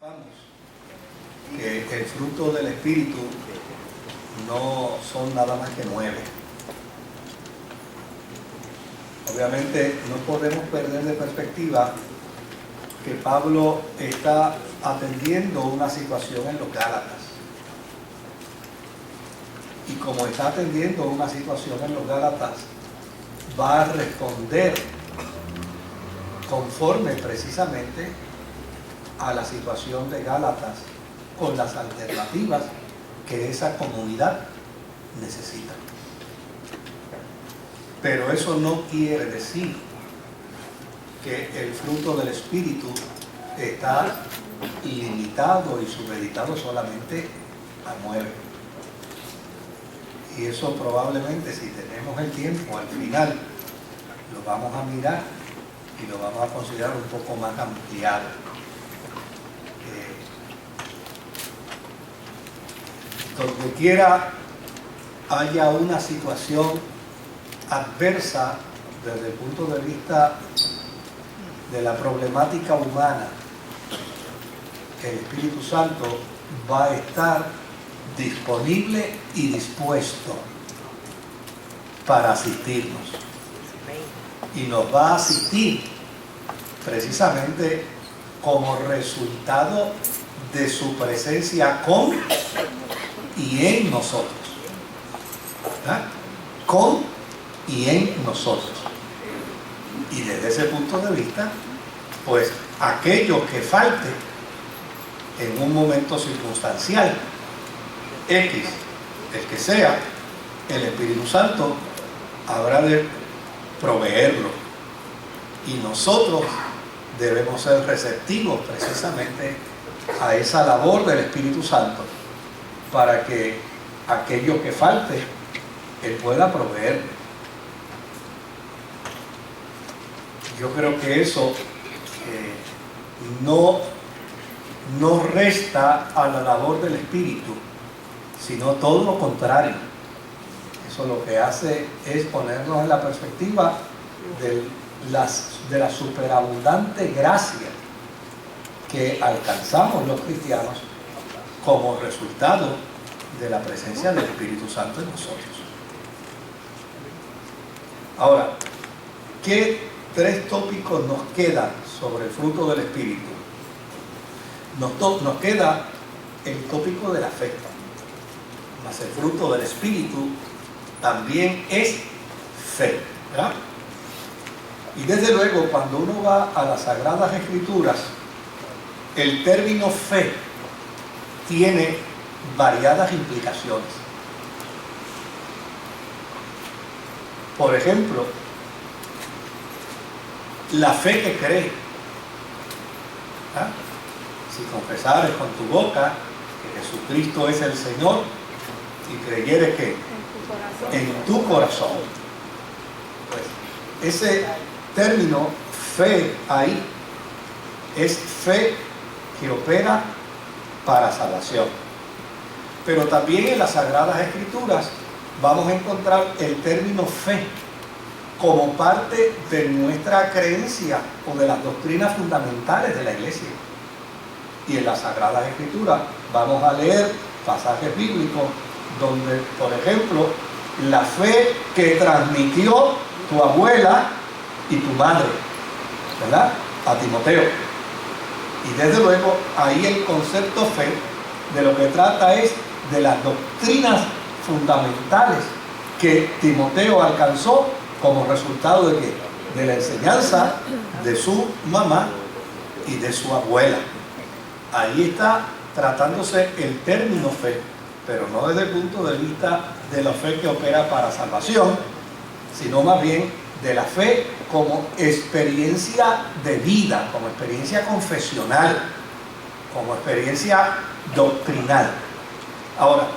Vamos, que el fruto del Espíritu no son nada más que 9. Obviamente no podemos perder de perspectiva que Pablo está atendiendo una situación en los Gálatas. Y como está atendiendo una situación en los Gálatas, va a responder conforme precisamente a la situación de Gálatas con las alternativas que esa comunidad necesita. Pero eso no quiere decir que el fruto del Espíritu está limitado y supeditado solamente a 9. Y eso probablemente, si tenemos el tiempo, al final lo vamos a mirar y lo vamos a considerar un poco más ampliado. Donde quiera haya una situación adversa desde el punto de vista de la problemática humana, el Espíritu Santo va a estar disponible y dispuesto para asistirnos. Y nos va a asistir precisamente como resultado de su presencia con y en nosotros. ¿Verdad? Con y en nosotros. Y desde ese punto de vista, pues aquello que falte en un momento circunstancial, X, el que sea, el Espíritu Santo habrá de proveerlo. Y nosotros debemos ser receptivos precisamente a esa labor del Espíritu Santo para que aquello que falte, Él pueda proveer. Yo creo que eso no resta a la labor del Espíritu, sino todo lo contrario. Eso lo que hace es ponernos en la perspectiva de la superabundante gracia que alcanzamos los cristianos como resultado de la presencia del Espíritu Santo en nosotros. Ahora, ¿qué 3 tópicos nos quedan sobre el fruto del Espíritu? Nos queda el tópico de la fe. Mas el fruto del Espíritu también es fe, ¿verdad? Y desde luego, cuando uno va a las Sagradas Escrituras, el término fe tiene variadas implicaciones. Por ejemplo, la fe que cree. ¿Ah? Si confesares con tu boca que Jesucristo es el Señor y creyeres que en tu corazón, pues ese término fe ahí es fe que opera para salvación. Pero también en las Sagradas Escrituras vamos a encontrar el término fe como parte de nuestra creencia o de las doctrinas fundamentales de la Iglesia. Y en las Sagradas Escrituras vamos a leer pasajes bíblicos donde, por ejemplo, la fe que transmitió tu abuela y tu madre, ¿verdad?, a Timoteo. Y desde luego ahí el concepto fe de lo que trata es de las doctrinas fundamentales que Timoteo alcanzó como resultado de ¿qué? De la enseñanza de su mamá y de su abuela. Ahí está tratándose el término fe, pero no desde el punto de vista de la fe que opera para salvación, sino más bien de la fe como experiencia de vida, como experiencia confesional, como experiencia doctrinal. Ahora,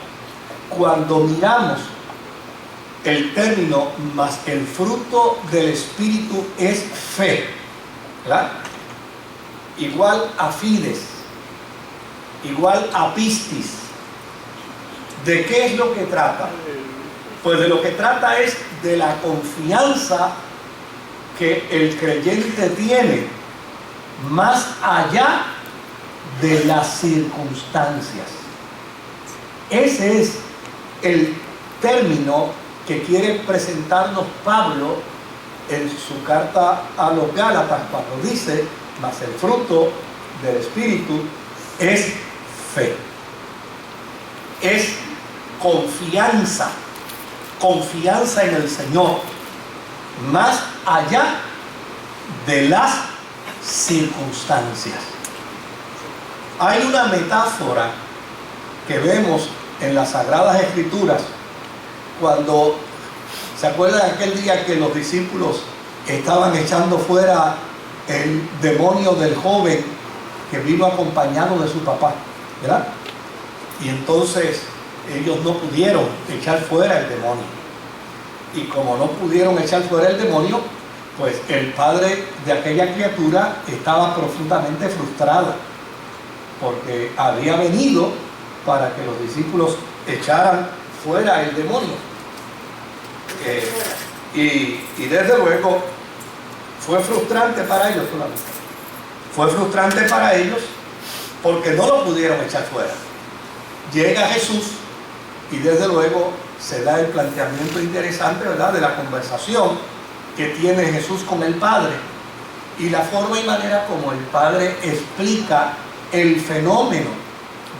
cuando miramos el término más el fruto del Espíritu es fe, ¿verdad? Igual a fides, igual a pistis. ¿De qué es lo que trata? Pues de lo que trata es de la confianza que el creyente tiene más allá de las circunstancias. Ese es el término que quiere presentarnos Pablo en su carta a los Gálatas, cuando dice: mas el fruto del Espíritu es fe, es confianza en el Señor, más allá de las circunstancias. Hay una metáfora que vemos en las Sagradas Escrituras cuando, ¿se acuerdan aquel día que los discípulos estaban echando fuera el demonio del joven que vino acompañado de su papá, ¿verdad? Y entonces ellos no pudieron echar fuera el demonio. Y como no pudieron echar fuera el demonio, pues el padre de aquella criatura estaba profundamente frustrado, porque había venido para que los discípulos echaran fuera el demonio. Y desde luego fue frustrante para ellos solamente. Fue frustrante para ellos porque no lo pudieron echar fuera. Llega Jesús y desde luego se da el planteamiento interesante, ¿verdad?, de la conversación que tiene Jesús con el Padre y la forma y manera como el Padre explica el fenómeno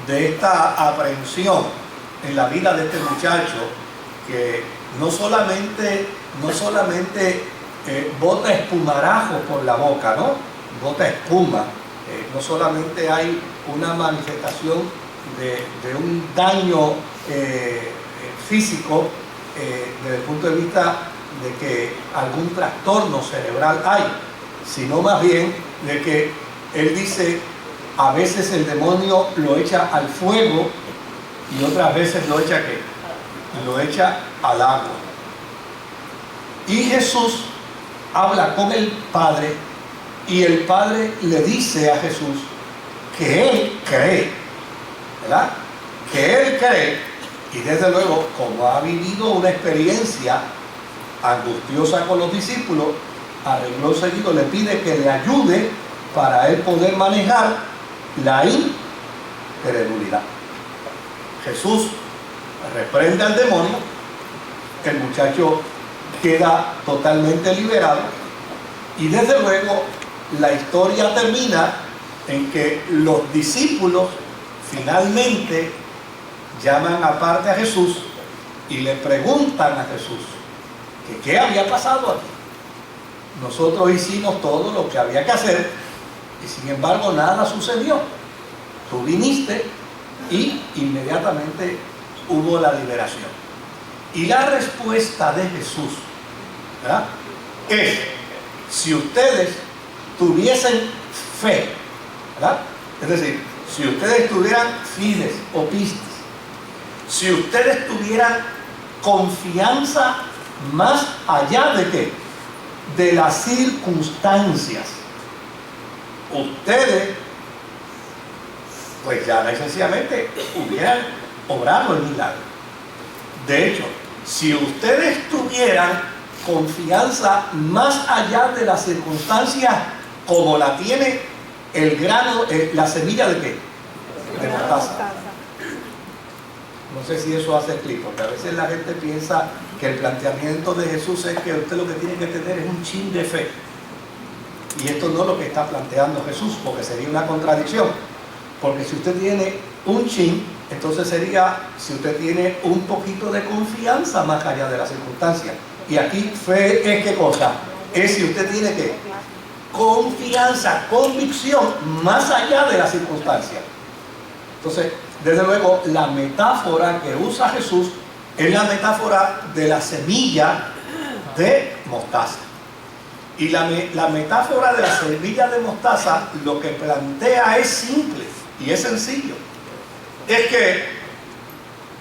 de esta aprehensión en la vida de este muchacho, que no solamente bota espumarajo por la boca, ¿no? Bota espuma. No solamente hay una manifestación de un daño físico desde el punto de vista de que algún trastorno cerebral hay, sino más bien de que él dice: a veces el demonio lo echa al fuego y otras veces lo echa ¿qué? Lo echa al agua. Y Jesús habla con el Padre y el Padre le dice a Jesús que Él cree, ¿verdad? Que Él cree, y desde luego, como ha vivido una experiencia angustiosa con los discípulos, a renglón seguido le pide que le ayude para él poder manejar la incredulidad. Jesús reprende al demonio, el muchacho queda totalmente liberado y desde luego la historia termina en que los discípulos finalmente llaman aparte a Jesús y le preguntan a Jesús que qué había pasado aquí. Nosotros hicimos todo lo que había que hacer y sin embargo nada sucedió. Tú viniste y inmediatamente hubo la liberación. Y la respuesta de Jesús, ¿verdad?, es: si ustedes tuviesen fe, ¿verdad?, es decir, si ustedes tuvieran fides o pistis, si ustedes tuvieran confianza más allá de ¿qué?, de las circunstancias, ustedes pues ya sencillamente hubieran obrado el milagro. De hecho, si ustedes tuvieran confianza más allá de las circunstancias como la tiene el grano, la semilla de ¿qué?, de mostaza. No sé si eso hace clic, porque a veces la gente piensa que el planteamiento de Jesús es que usted lo que tiene que tener es un chin de fe. Y esto no es lo que está planteando Jesús, porque sería una contradicción. Porque si usted tiene un chin, entonces sería si usted tiene un poquito de confianza más allá de las circunstancias. Y aquí fe es ¿qué cosa? Es si usted tiene ¿qué? Confianza, convicción más allá de las circunstancias. Entonces, desde luego, la metáfora que usa Jesús es la metáfora de la semilla de mostaza. Y la metáfora de la semilla de mostaza lo que plantea es simple y es sencillo. Es que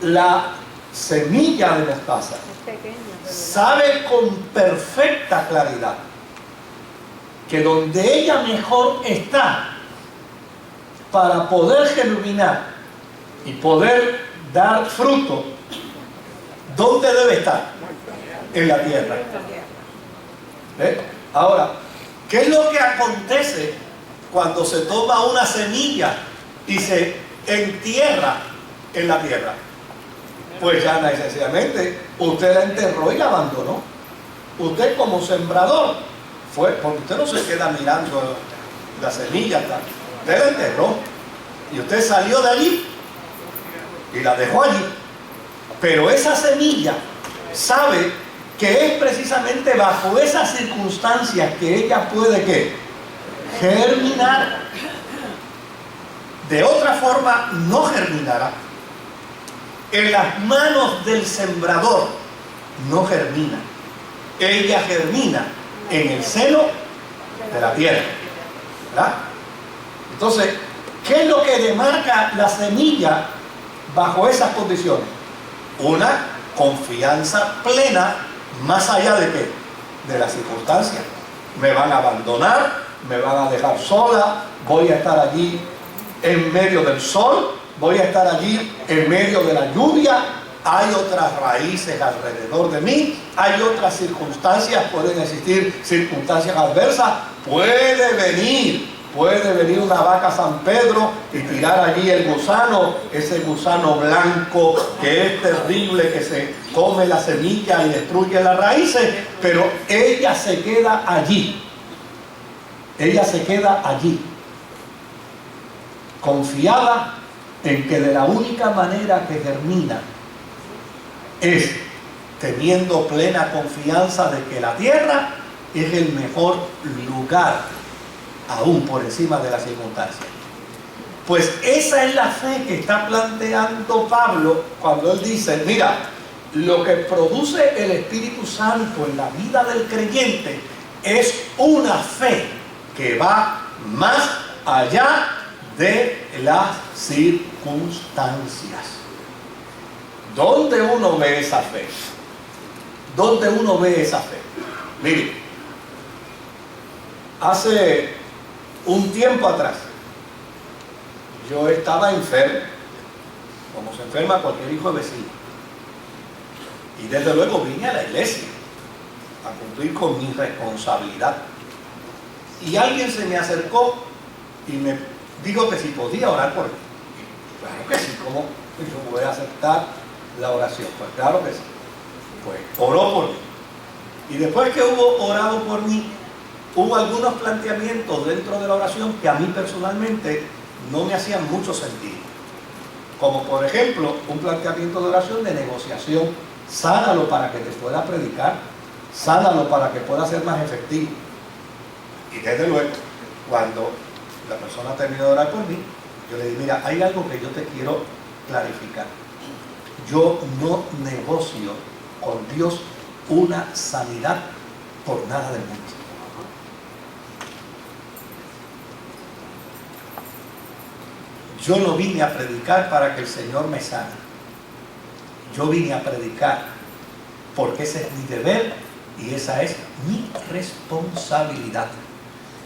la semilla de mostaza sabe con perfecta claridad que donde ella mejor está para poder germinar y poder dar fruto, ¿dónde debe estar? En la tierra. Ahora, ¿qué es lo que acontece cuando se toma una semilla y se entierra en la tierra, pues ya necesariamente usted la enterró y la abandonó. Usted como sembrador fue, porque usted no se queda mirando la semilla, usted la enterró y usted salió de allí y la dejó allí. Pero esa semilla sabe que es precisamente bajo esas circunstancias que ella puede ¿qué? Germinar. De otra forma no germinará. En las manos del sembrador no germina. Ella germina en el seno de la tierra, ¿verdad? Entonces, ¿qué es lo que demarca la semilla bajo esas condiciones? Una confianza plena más allá de qué, de las circunstancias. Me van a abandonar, me van a dejar sola, voy a estar allí en medio del sol, voy a estar allí en medio de la lluvia, hay otras raíces alrededor de mí, hay otras circunstancias, pueden existir circunstancias adversas, puede venir una vaca San Pedro y tirar allí el gusano, ese gusano blanco que es terrible, que se come la semilla y destruye las raíces, pero ella se queda allí. Ella se queda allí, confiada en que de la única manera que germina es teniendo plena confianza de que la tierra es el mejor lugar, aún por encima de las circunstancias. Pues esa es la fe que está planteando Pablo cuando él dice, mira, lo que produce el Espíritu Santo en la vida del creyente es una fe que va más allá de las circunstancias. ¿Dónde uno ve esa fe? ¿Dónde uno ve esa fe? Mire, hace un tiempo atrás yo estaba enfermo, como se enferma cualquier hijo de vecino, y desde luego vine a la iglesia a cumplir con mi responsabilidad, y alguien se me acercó y me dijo que si podía orar por mí. Claro que sí, ¿cómo yo voy a aceptar la oración? Pues claro que sí. Pues oró por mí, y después que hubo orado por mí, hubo algunos planteamientos dentro de la oración que a mí personalmente no me hacían mucho sentido, como por ejemplo un planteamiento de oración de negociación. Sánalo para que te pueda predicar, sánalo para que pueda ser más efectivo. Y desde luego, cuando la persona terminó de orar por mí, yo le dije, mira, hay algo que yo te quiero clarificar. Yo no negocio con Dios una sanidad por nada del mundo. Yo no vine a predicar para que el Señor me sane. Yo vine a predicar porque ese es mi deber y esa es mi responsabilidad.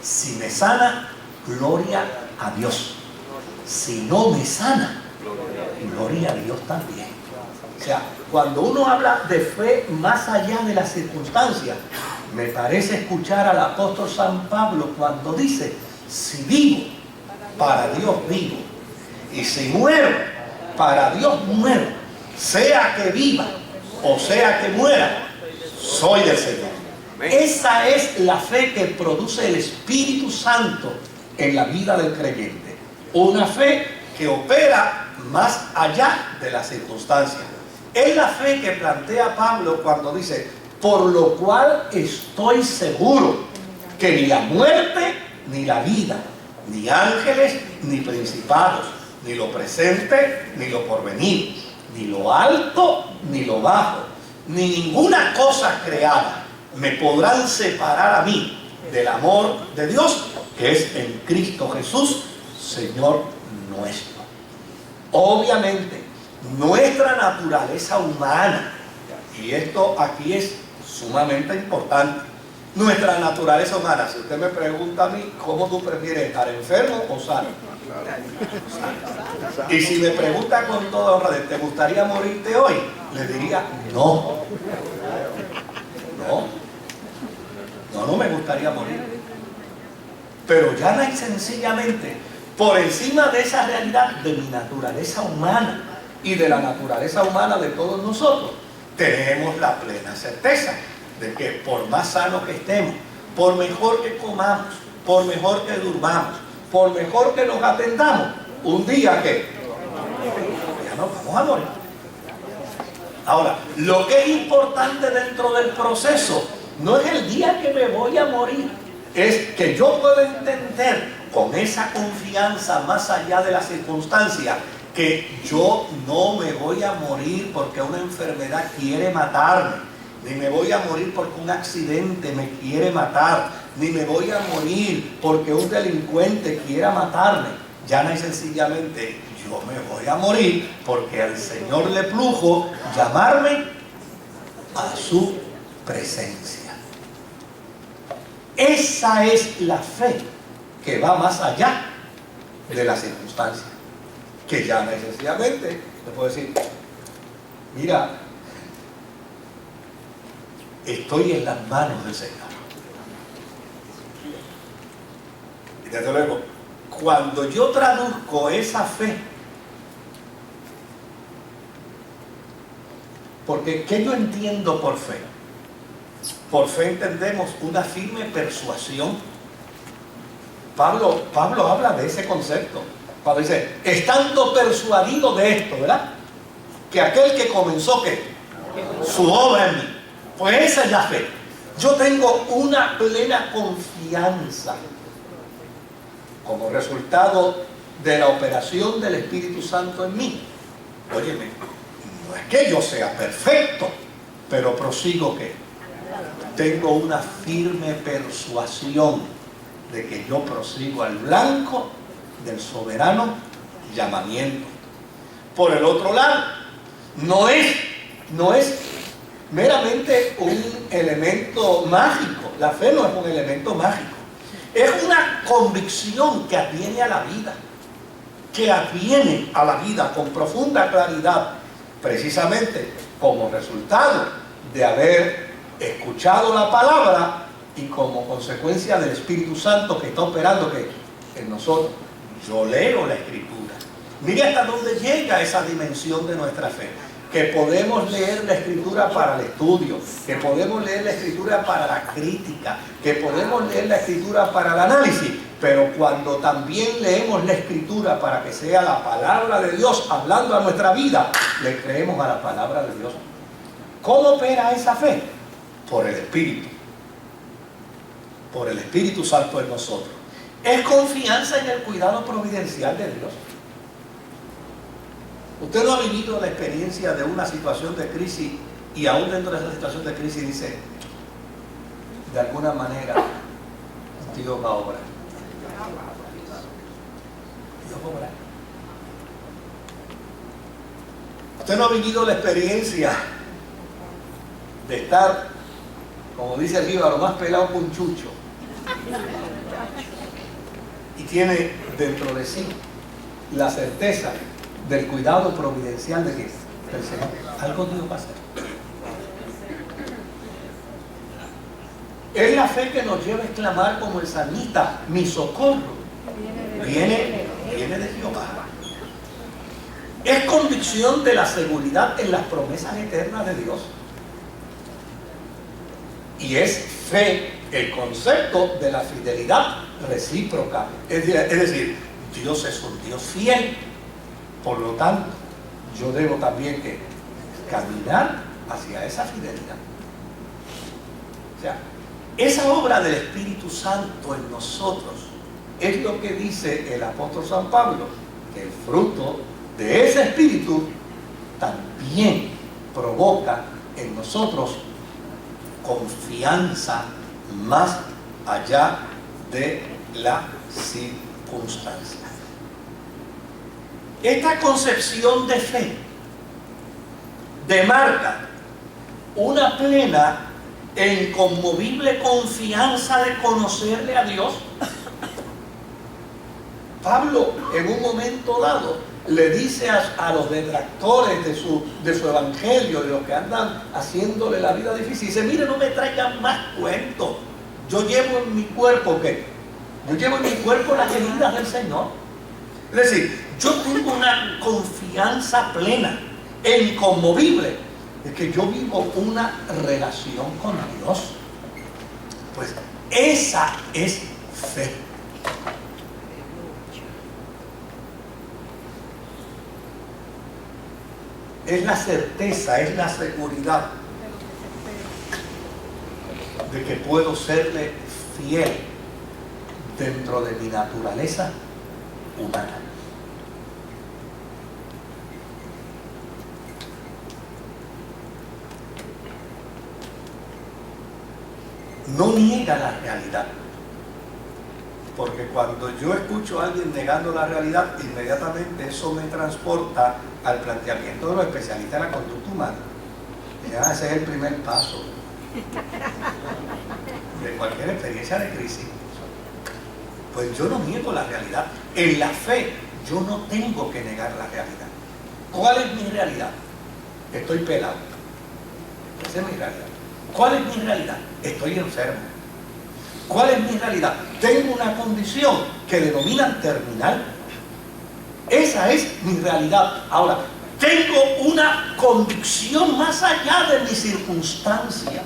Si me sana, gloria a Dios. Si no me sana, gloria a Dios también. O sea, cuando uno habla de fe más allá de las circunstancias, me parece escuchar al apóstol San Pablo cuando dice, si vivo, para Dios vivo, y si muero, para Dios muero, sea que viva o sea que muera, soy del Señor. Esa es la fe que produce el Espíritu Santo en la vida del creyente. Una fe que opera más allá de las circunstancias. Es la fe que plantea Pablo cuando dice, por lo cual estoy seguro que ni la muerte ni la vida, ni ángeles ni principados, ni lo presente ni lo porvenir, ni lo alto ni lo bajo, ni ninguna cosa creada me podrán separar a mí del amor de Dios que es en Cristo Jesús, Señor nuestro. Obviamente, nuestra naturaleza humana, y esto aquí es sumamente importante, nuestra naturaleza humana, si usted me pregunta a mí, ¿cómo tú prefieres estar enfermo o sano? Y si me pregunta con toda honradez, ¿te gustaría morirte hoy? Le diría, no. No me gustaría morir. Pero ya sencillamente por encima de esa realidad de mi naturaleza humana y de la naturaleza humana de todos nosotros, tenemos la plena certeza de que por más sano que estemos, por mejor que comamos, por mejor que durmamos, por mejor que nos atendamos, un día que ya nos vamos a morir. Ahora, lo que es importante dentro del proceso no es el día que me voy a morir, es que yo puedo entender con esa confianza más allá de las circunstancias que yo no me voy a morir porque una enfermedad quiere matarme, ni me voy a morir porque un accidente me quiere matar, ni me voy a morir porque un delincuente quiera matarme. Llana y sencillamente yo me voy a morir porque al Señor le plujo llamarme a su presencia. Esa es la fe que va más allá de las circunstancias. Que llana y sencillamente le puedo decir, mira, estoy en las manos del Señor. Y desde luego, cuando yo traduzco esa fe, porque ¿qué yo entiendo por fe? Por fe entendemos una firme persuasión. Pablo habla de ese concepto. Pablo dice, estando persuadido de esto, ¿verdad? Que aquel que comenzó, ¿qué? Su obra en mí. Pues esa es la fe. Yo tengo una plena confianza como resultado de la operación del Espíritu Santo en mí. Óyeme, no es que yo sea perfecto, pero prosigo que tengo una firme persuasión de que yo prosigo al blanco del soberano llamamiento. Por el otro lado, no es meramente un elemento mágico. La fe no es un elemento mágico. Es una convicción que atiene a la vida, que atiene a la vida con profunda claridad, precisamente como resultado de haber escuchado la palabra y como consecuencia del Espíritu Santo que está operando en nosotros. Yo leo la Escritura. Mire hasta dónde llega esa dimensión de nuestra fe. Que podemos leer la Escritura para el estudio, que podemos leer la Escritura para la crítica, que podemos leer la Escritura para el análisis, pero cuando también leemos la Escritura para que sea la palabra de Dios hablando a nuestra vida, le creemos a la palabra de Dios. ¿Cómo opera esa fe? Por el Espíritu. Por el Espíritu Santo en nosotros. Es confianza en el cuidado providencial de Dios. Usted no ha vivido la experiencia de una situación de crisis y aún dentro de esa situación de crisis dice, de alguna manera, Dios va a obrar. Dios va a obrar. Usted no ha vivido la experiencia de estar, como dice el jíbaro, más pelado que un chucho. Y tiene dentro de sí la certeza del cuidado providencial de Dios, del Señor. Algo Dios va a hacer. Es la fe que nos lleva a exclamar como el salmista, mi socorro viene de Jehová. Es convicción de la seguridad en las promesas eternas de Dios. Y es fe el concepto de la fidelidad recíproca. Es decir, Dios es un Dios fiel. Por lo tanto, yo debo también que caminar hacia esa fidelidad. O sea, esa obra del Espíritu Santo en nosotros es lo que dice el apóstol San Pablo, que el fruto de ese Espíritu también provoca en nosotros confianza más allá de la circunstancia. Esta concepción de fe demarca una plena e inconmovible confianza de conocerle a Dios. Pablo, en un momento dado, le dice a los detractores de su evangelio, de los que andan haciéndole la vida difícil, dice, mire, no me traigan más cuentos. Yo llevo en mi cuerpo, ¿qué? Yo llevo en mi cuerpo las heridas del Señor. Es decir, yo tengo una confianza plena e inconmovible de que yo vivo una relación con Dios. Pues esa es fe. Es la certeza, es la seguridad de que puedo serle fiel dentro de mi naturaleza humana. No niega la realidad, porque cuando yo escucho a alguien negando la realidad, inmediatamente eso me transporta al planteamiento de los especialistas de la conducta humana. Ya ese es el primer paso de cualquier experiencia de crisis. Pues yo no niego la realidad. En la fe yo no tengo que negar la realidad. ¿Cuál es mi realidad? Estoy pelado. Esa es mi realidad. ¿Cuál es mi realidad? Estoy enfermo. ¿Cuál es mi realidad? Tengo una condición que denominan terminal. Esa es mi realidad. Ahora, tengo una convicción más allá de mi circunstancia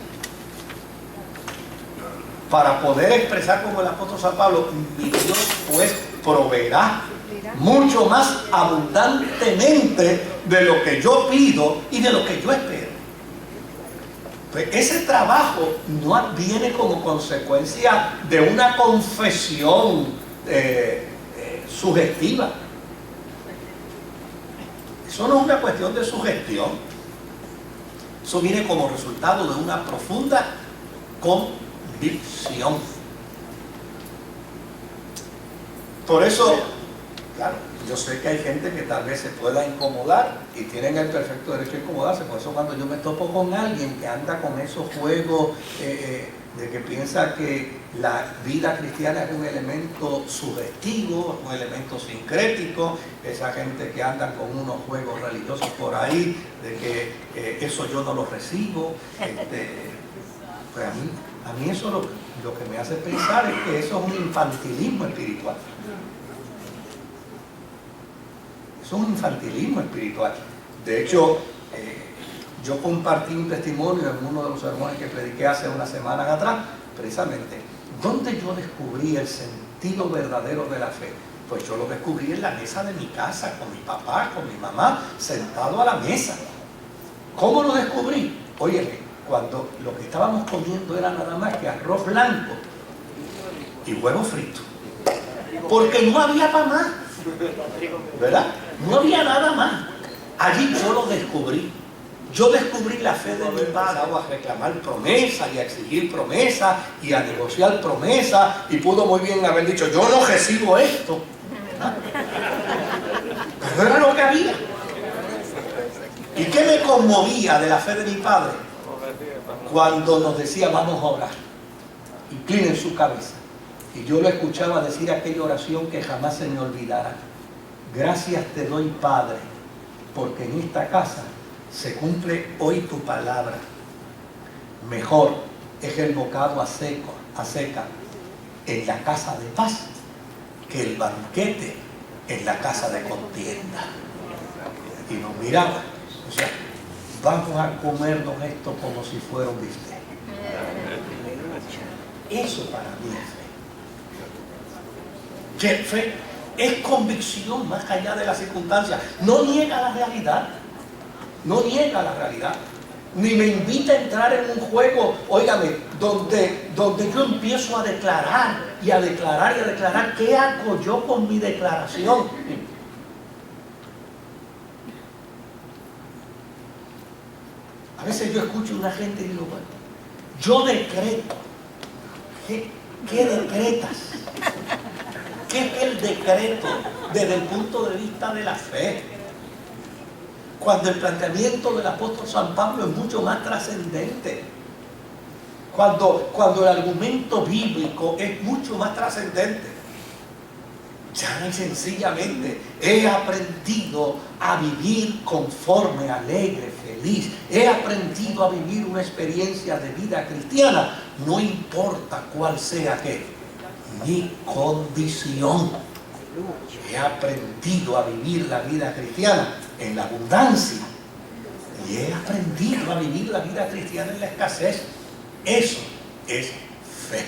para poder expresar como el apóstol San Pablo: mi Dios pues proveerá mucho más abundantemente de lo que yo pido y de lo que yo espero. Pues ese trabajo no viene como consecuencia de una confesión sugestiva. Eso no es una cuestión de sugestión. Eso viene como resultado de una profunda convicción. Por eso, claro, yo sé que hay gente que tal vez se pueda incomodar y tienen el perfecto derecho a incomodarse. Por eso cuando yo me topo con alguien que anda con esos juegos de que piensa que la vida cristiana es un elemento sugestivo, un elemento sincrético, esa gente que anda con unos juegos religiosos por ahí, de que eso yo no lo recibo, pues a mí eso lo que me hace pensar es que eso es un infantilismo espiritual. Es un infantilismo espiritual. De hecho, yo compartí un testimonio en uno de los sermones que prediqué hace unas semanas atrás, precisamente, donde yo descubrí el sentido verdadero de la fe. Pues yo lo descubrí en la mesa de mi casa, con mi papá, con mi mamá, sentado a la mesa. ¿Cómo lo descubrí? Óyeme, cuando lo que estábamos comiendo era nada más que arroz blanco y huevo frito. Porque no había para más, ¿verdad? No había nada más. Allí yo lo descubrí. Yo descubrí la fe de mi padre. A reclamar promesas y a exigir promesas y a negociar promesas, y pudo muy bien haber dicho: yo no recibo esto. ¿Ah? Pero era lo que había. ¿Y qué me conmovía de la fe de mi padre? Cuando nos decía: vamos a orar, inclinen su cabeza. Y yo lo escuchaba decir aquella oración que jamás se me olvidará: gracias te doy, Padre, porque en esta casa se cumple hoy tu palabra. Mejor es el bocado a seca en la casa de paz que el banquete en la casa de contienda. Y nos miraba, o sea, vamos a comernos esto como si fuera un bistec. Eso para mí es fe. ¿Qué fe? Es convicción más allá de las circunstancias. No niega la realidad. No niega la realidad. Ni me invita a entrar en un juego, óigame, donde yo empiezo a declarar y a declarar y a declarar. ¿Qué hago yo con mi declaración? A veces yo escucho a una gente y digo: bueno, yo decreto. ¿Qué decretas? ¿Qué es el decreto desde el punto de vista de la fe? Cuando el planteamiento del apóstol San Pablo es mucho más trascendente. Cuando el argumento bíblico es mucho más trascendente. Ya y sencillamente he aprendido a vivir conforme, alegre, feliz. He aprendido a vivir una experiencia de vida cristiana. No importa cuál sea mi condición. He aprendido a vivir la vida cristiana en la abundancia y he aprendido a vivir la vida cristiana en la escasez. Eso es fe.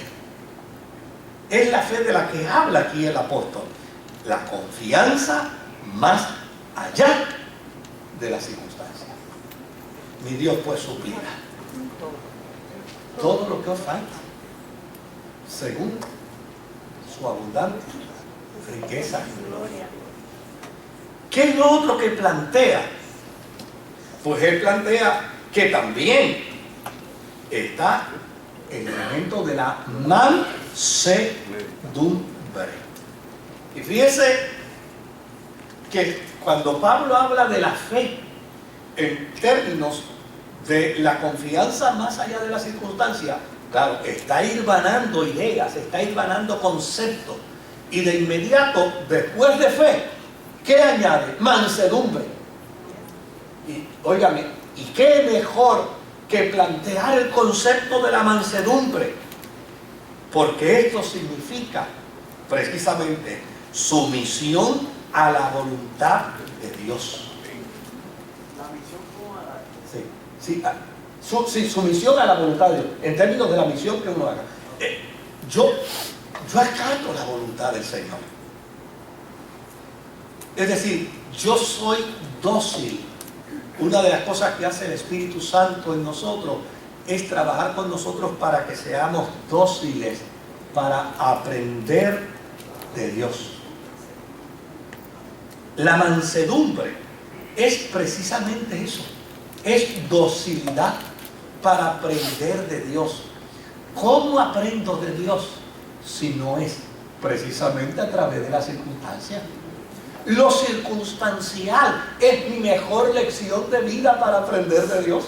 Es la fe de la que habla aquí el apóstol. La confianza más allá de las circunstancias. Mi Dios pues suplirá todo lo que os falta según su abundante riqueza y gloria. ¿Qué es lo otro que plantea? Pues él plantea que también está el elemento de la mansedumbre. Y fíjense que cuando Pablo habla de la fe en términos de la confianza más allá de la circunstancia, claro, está hilvanando ideas, está hilvanando conceptos. Y de inmediato, después de fe, ¿qué añade? Mansedumbre. Y óigame, ¿y qué mejor que plantear el concepto de la mansedumbre? Porque esto significa precisamente sumisión a la voluntad de Dios. Sí, sumisión a la voluntad de Dios, en términos de la misión que uno haga. Yo acato la voluntad del Señor. Es decir, yo soy dócil. Una de las cosas que hace el Espíritu Santo en nosotros es trabajar con nosotros para que seamos dóciles, para aprender de Dios. La mansedumbre es precisamente eso. Es docilidad para aprender de Dios. ¿Cómo aprendo de Dios? Si no es precisamente a través de las circunstancias. Lo circunstancial es mi mejor lección de vida para aprender de Dios.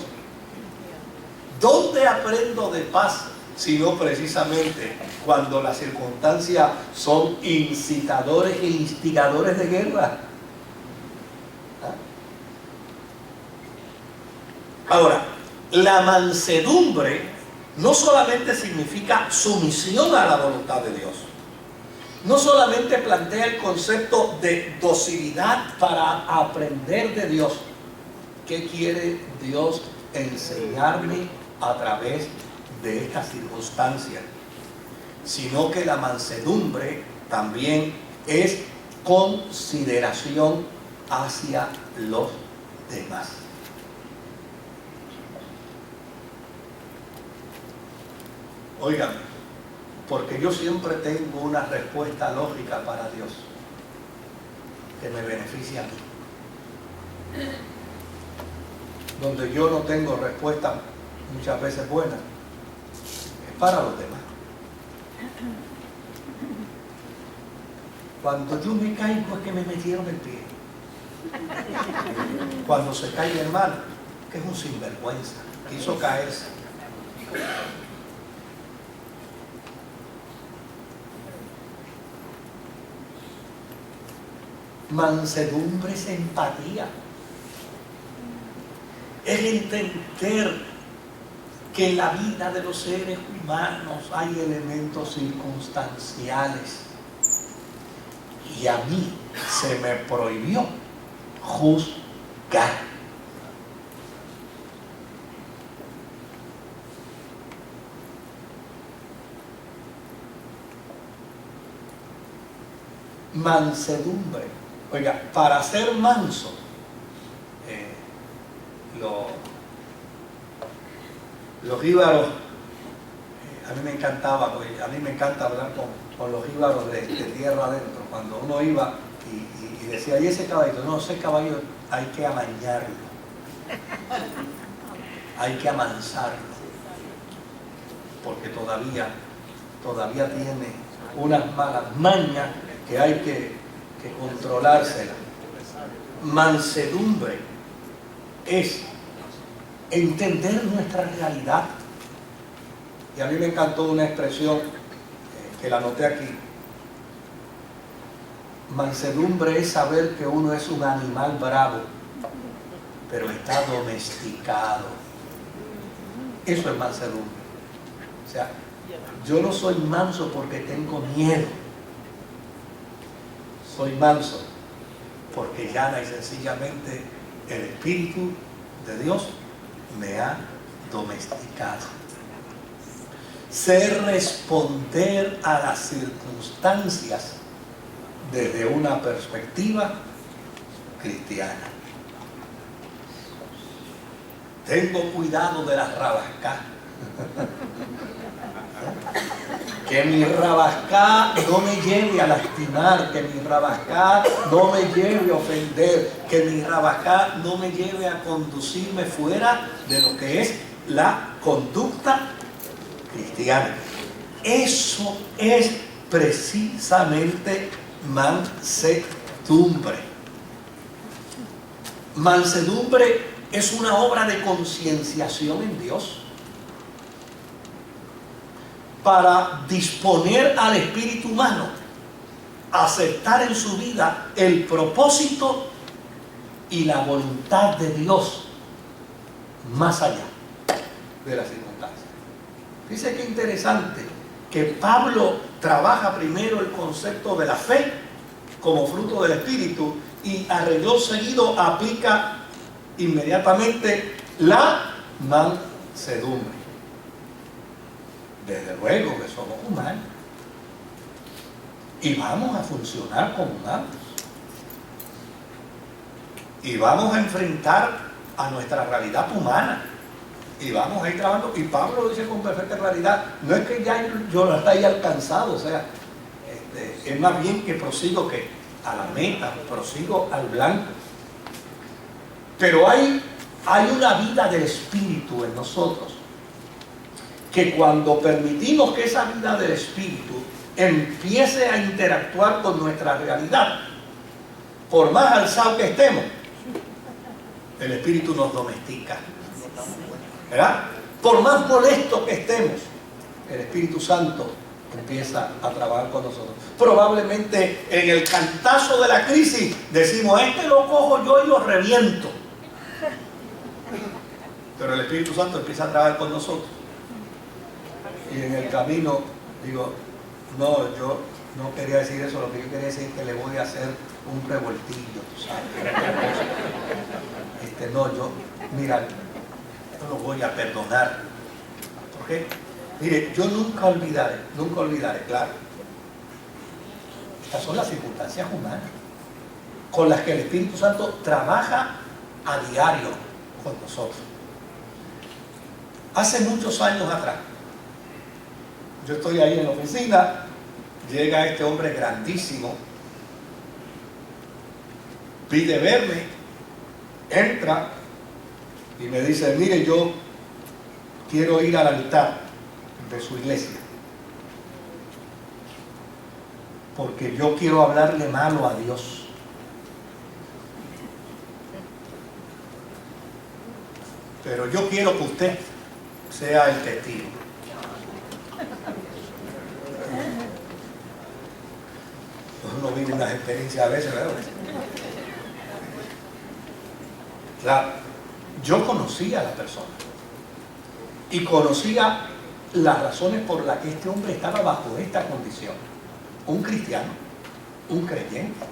¿Dónde aprendo de paz? Sino precisamente cuando las circunstancias son incitadores e instigadores de guerra. Ahora, la mansedumbre no solamente significa sumisión a la voluntad de Dios, no solamente plantea el concepto de docilidad para aprender de Dios. ¿Qué quiere Dios enseñarme a través de estas circunstancias? Sino que la mansedumbre también es consideración hacia los demás. Oigan, porque yo siempre tengo una respuesta lógica para Dios que me beneficia a mí. Donde yo no tengo respuesta muchas veces buena, es para los demás. Cuando yo me caigo es que me metieron el pie. Cuando se cae mi hermano, que es un sinvergüenza, quiso caerse. Mansedumbre es empatía. Es entender que en la vida de los seres humanos hay elementos circunstanciales. Y a mí se me prohibió juzgar. Mansedumbre. Oiga, para ser manso, los jíbaros, a mí me encantaba, a mí me encanta hablar con los jíbaros de tierra adentro, cuando uno iba y decía, ¿y ese caballito? No, ese caballo hay que amañarlo, hay que amansarlo, porque todavía tiene unas malas mañas que hay que controlárselas. Mansedumbre es entender nuestra realidad. Y a mí me encantó una expresión que la anoté aquí. Mansedumbre es saber que uno es un animal bravo, pero está domesticado. Eso es mansedumbre. O sea, yo no soy manso porque tengo miedo, soy manso, porque llana y sencillamente el Espíritu de Dios me ha domesticado. Sé responder a las circunstancias desde una perspectiva cristiana. Tengo cuidado de las rabascas. Que mi rabascá no me lleve a lastimar, que mi rabascá no me lleve a ofender, que mi rabascá no me lleve a conducirme fuera de lo que es la conducta cristiana. Eso es precisamente mansedumbre. Mansedumbre es una obra de concienciación en Dios para disponer al espíritu humano a aceptar en su vida el propósito y la voluntad de Dios más allá de las circunstancias. Dice que interesante que Pablo trabaja primero el concepto de la fe como fruto del espíritu y arregló seguido aplica inmediatamente la mansedumbre. Desde luego que somos humanos y vamos a funcionar como humanos y vamos a enfrentar a nuestra realidad humana y vamos a ir trabajando, y Pablo lo dice con perfecta claridad, no es que ya yo la haya alcanzado, o sea, es más bien que prosigo que a la meta, prosigo al blanco. Pero hay una vida del espíritu en nosotros que cuando permitimos que esa vida del espíritu empiece a interactuar con nuestra realidad, por más alzado que estemos, el espíritu nos domestica, ¿verdad? Por más molesto que estemos, el Espíritu Santo empieza a trabajar con nosotros. Probablemente en el cantazo de la crisis decimos, lo cojo yo y lo reviento, pero el Espíritu Santo empieza a trabajar con nosotros. Y en el camino digo, no, yo no quería decir eso, lo que yo quería decir es que le voy a hacer un revoltillo, ¿sabes? Mira, yo lo voy a perdonar. ¿Por qué? Mire, yo nunca olvidaré, claro. Estas son las circunstancias humanas con las que el Espíritu Santo trabaja a diario con nosotros. Hace muchos años atrás, yo estoy ahí en la oficina, llega este hombre grandísimo, pide verme, entra y me dice, mire, yo quiero ir al altar de su iglesia porque yo quiero hablarle malo a Dios. Pero yo quiero que usted sea el testigo. Uno vive unas experiencias a veces, ¿verdad? Claro, yo conocía a la persona y conocía las razones por las que este hombre estaba bajo esta condición. Un cristiano, un creyente.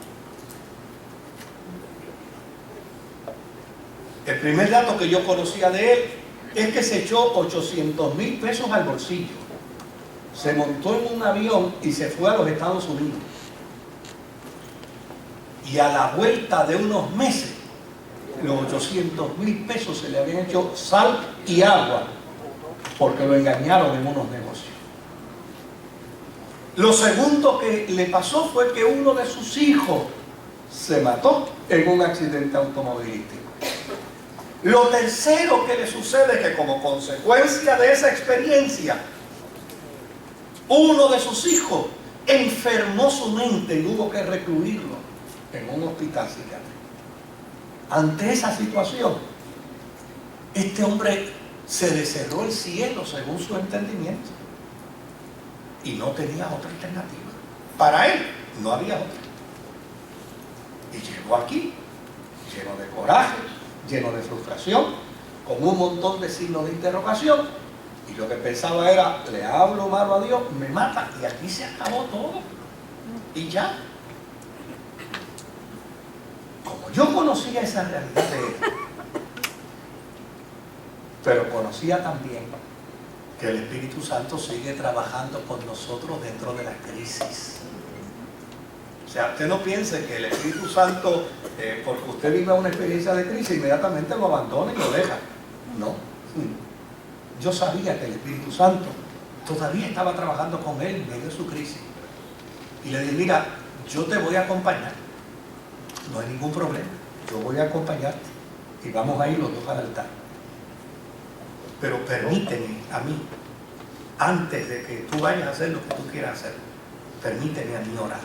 El primer dato que yo conocía de él es que se echó 800,000 pesos al bolsillo, se montó en un avión y se fue a los Estados Unidos. Y a la vuelta de unos meses, los 800,000 pesos se le habían hecho sal y agua porque lo engañaron en unos negocios. Lo segundo que le pasó fue que uno de sus hijos se mató en un accidente automovilístico. Lo tercero que le sucede es que como consecuencia de esa experiencia, uno de sus hijos enfermó su mente y hubo que recluirlo en un hospital psiquiátrico. Ante esa situación, este hombre se le cerró el cielo según su entendimiento y no tenía otra alternativa. Para él no había otra. Y llegó aquí lleno de coraje, lleno de frustración, con un montón de signos de interrogación, y lo que pensaba era, le hablo malo a Dios, me mata y aquí se acabó todo y ya. Yo conocía esa realidad de él, pero conocía también que el Espíritu Santo sigue trabajando con nosotros dentro de la crisis. O sea, usted no piense que el Espíritu Santo, porque usted vive una experiencia de crisis, inmediatamente lo abandona y lo deja. No. Yo sabía que el Espíritu Santo todavía estaba trabajando con él en medio de su crisis. Y le dije, mira, yo te voy a acompañar. No hay ningún problema. Yo voy a acompañarte. Y vamos a ir los dos al altar. Pero permíteme a mí, antes de que tú vayas a hacer lo que tú quieras hacer, permíteme a mí orar.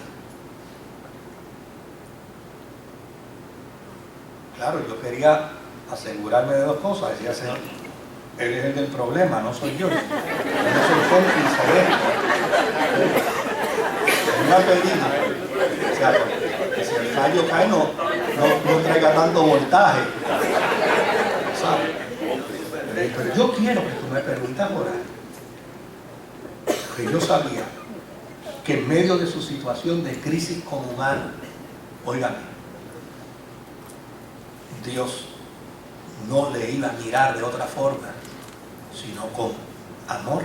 Claro, yo quería asegurarme de dos cosas. Decía, Señor, él es el del problema, no soy yo. Yo no soy cómplice de esto. Una pedida. O sea, que si el fallo cae, no traiga tanto voltaje. ¿Sabes? Pero yo quiero que tú me permitas orar. Porque yo sabía que en medio de su situación de crisis con humano, óigame, Dios no le iba a mirar de otra forma, sino con amor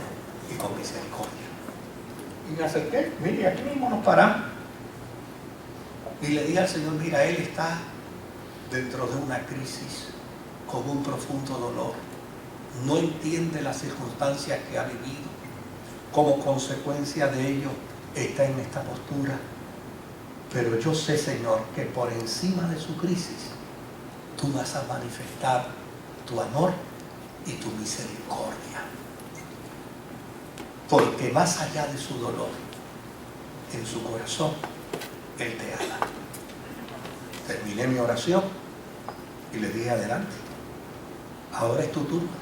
y con misericordia. Y me acerqué, mire, aquí mismo nos paramos. Y le dije al Señor, mira, Él está dentro de una crisis, con un profundo dolor. No entiende las circunstancias que ha vivido. Como consecuencia de ello, está en esta postura. Pero yo sé, Señor, que por encima de su crisis, tú vas a manifestar tu amor y tu misericordia. Porque más allá de su dolor, en su corazón, Él te ama. Terminé mi oración y le dije, adelante, ahora es tu turno.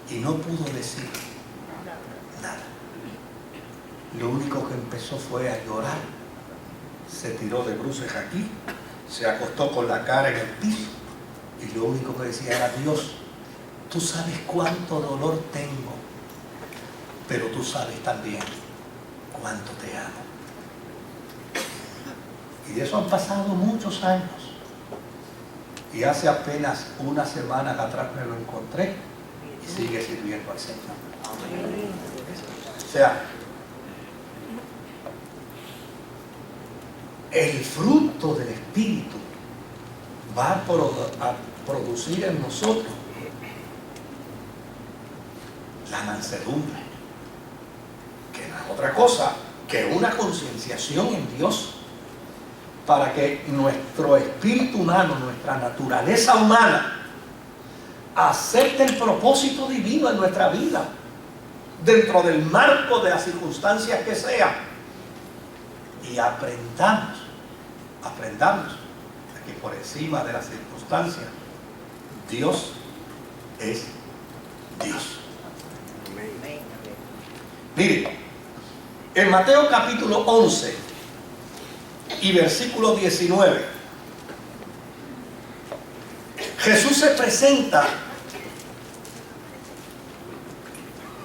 Y no pudo decir nada. Lo único que empezó fue a llorar. Se tiró de bruces aquí, se acostó con la cara en el piso y lo único que decía era, Dios, tú sabes cuánto dolor tengo, pero tú sabes también cuánto te amo. Y de eso han pasado muchos años. Y hace apenas unas semanas atrás me lo encontré y sigue sirviendo al Señor. O sea, el fruto del Espíritu va a producir en nosotros la mansedumbre, que no es otra cosa que una concienciación en Dios, para que nuestro espíritu humano, nuestra naturaleza humana, acepte el propósito divino en nuestra vida, dentro del marco de las circunstancias que sea, y aprendamos a que por encima de las circunstancias, Dios es Dios. Mire, en Mateo capítulo 11 y versículo 19, Jesús se presenta,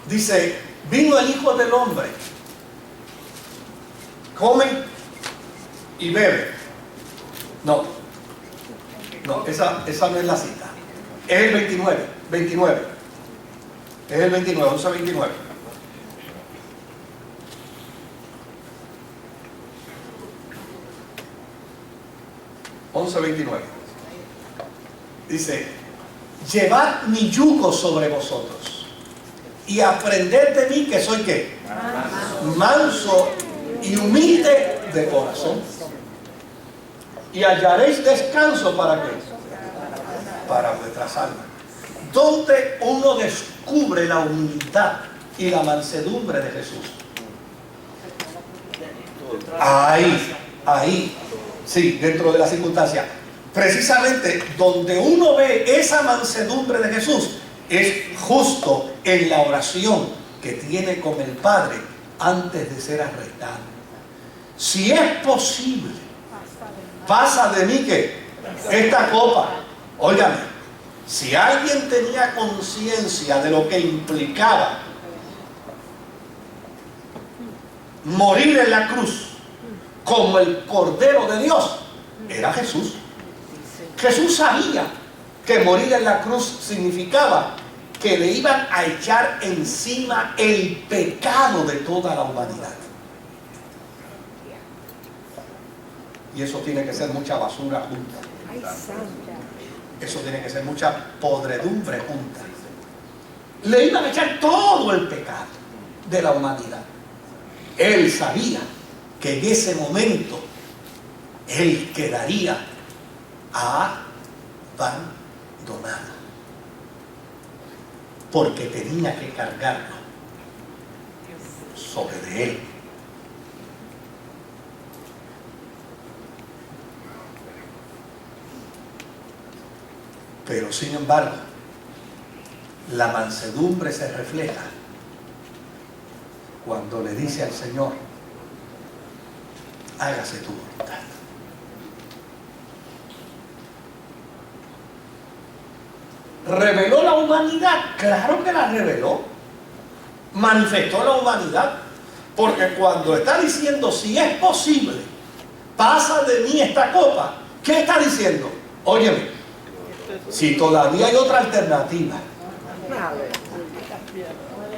dice, vino el Hijo del Hombre, come y bebe. No, esa no es la cita. Es el 29. Es el 29, 11:29. Dice, llevad mi yugo sobre vosotros y aprended de mí, que soy ¿qué? Manso y humilde de corazón, y hallaréis descanso. ¿Para qué? Para vuestras almas. ¿Dónde uno descubre la humildad y la mansedumbre de Jesús? Ahí, sí, dentro de la circunstancia. Precisamente donde uno ve esa mansedumbre de Jesús es justo en la oración que tiene con el Padre antes de ser arrestado. Si es posible, pasa de mí que esta copa. Óigame, si alguien tenía conciencia de lo que implicaba morir en la cruz como el Cordero de Dios, era Jesús. Jesús sabía que morir en la cruz significaba que le iban a echar encima el pecado de toda la humanidad. Y eso tiene que ser mucha basura junta. Eso tiene que ser mucha podredumbre junta. Le iban a echar todo el pecado de la humanidad. Él sabía que en ese momento él quedaría abandonado, porque tenía que cargarlo sobre de él. Pero sin embargo, la mansedumbre se refleja cuando le dice al Señor: hágase tu voluntad. ¿Reveló la humanidad? Claro que la reveló. Manifestó la humanidad. Porque cuando está diciendo, si es posible, pasa de mí esta copa, ¿qué está diciendo? Óyeme, si todavía hay otra alternativa,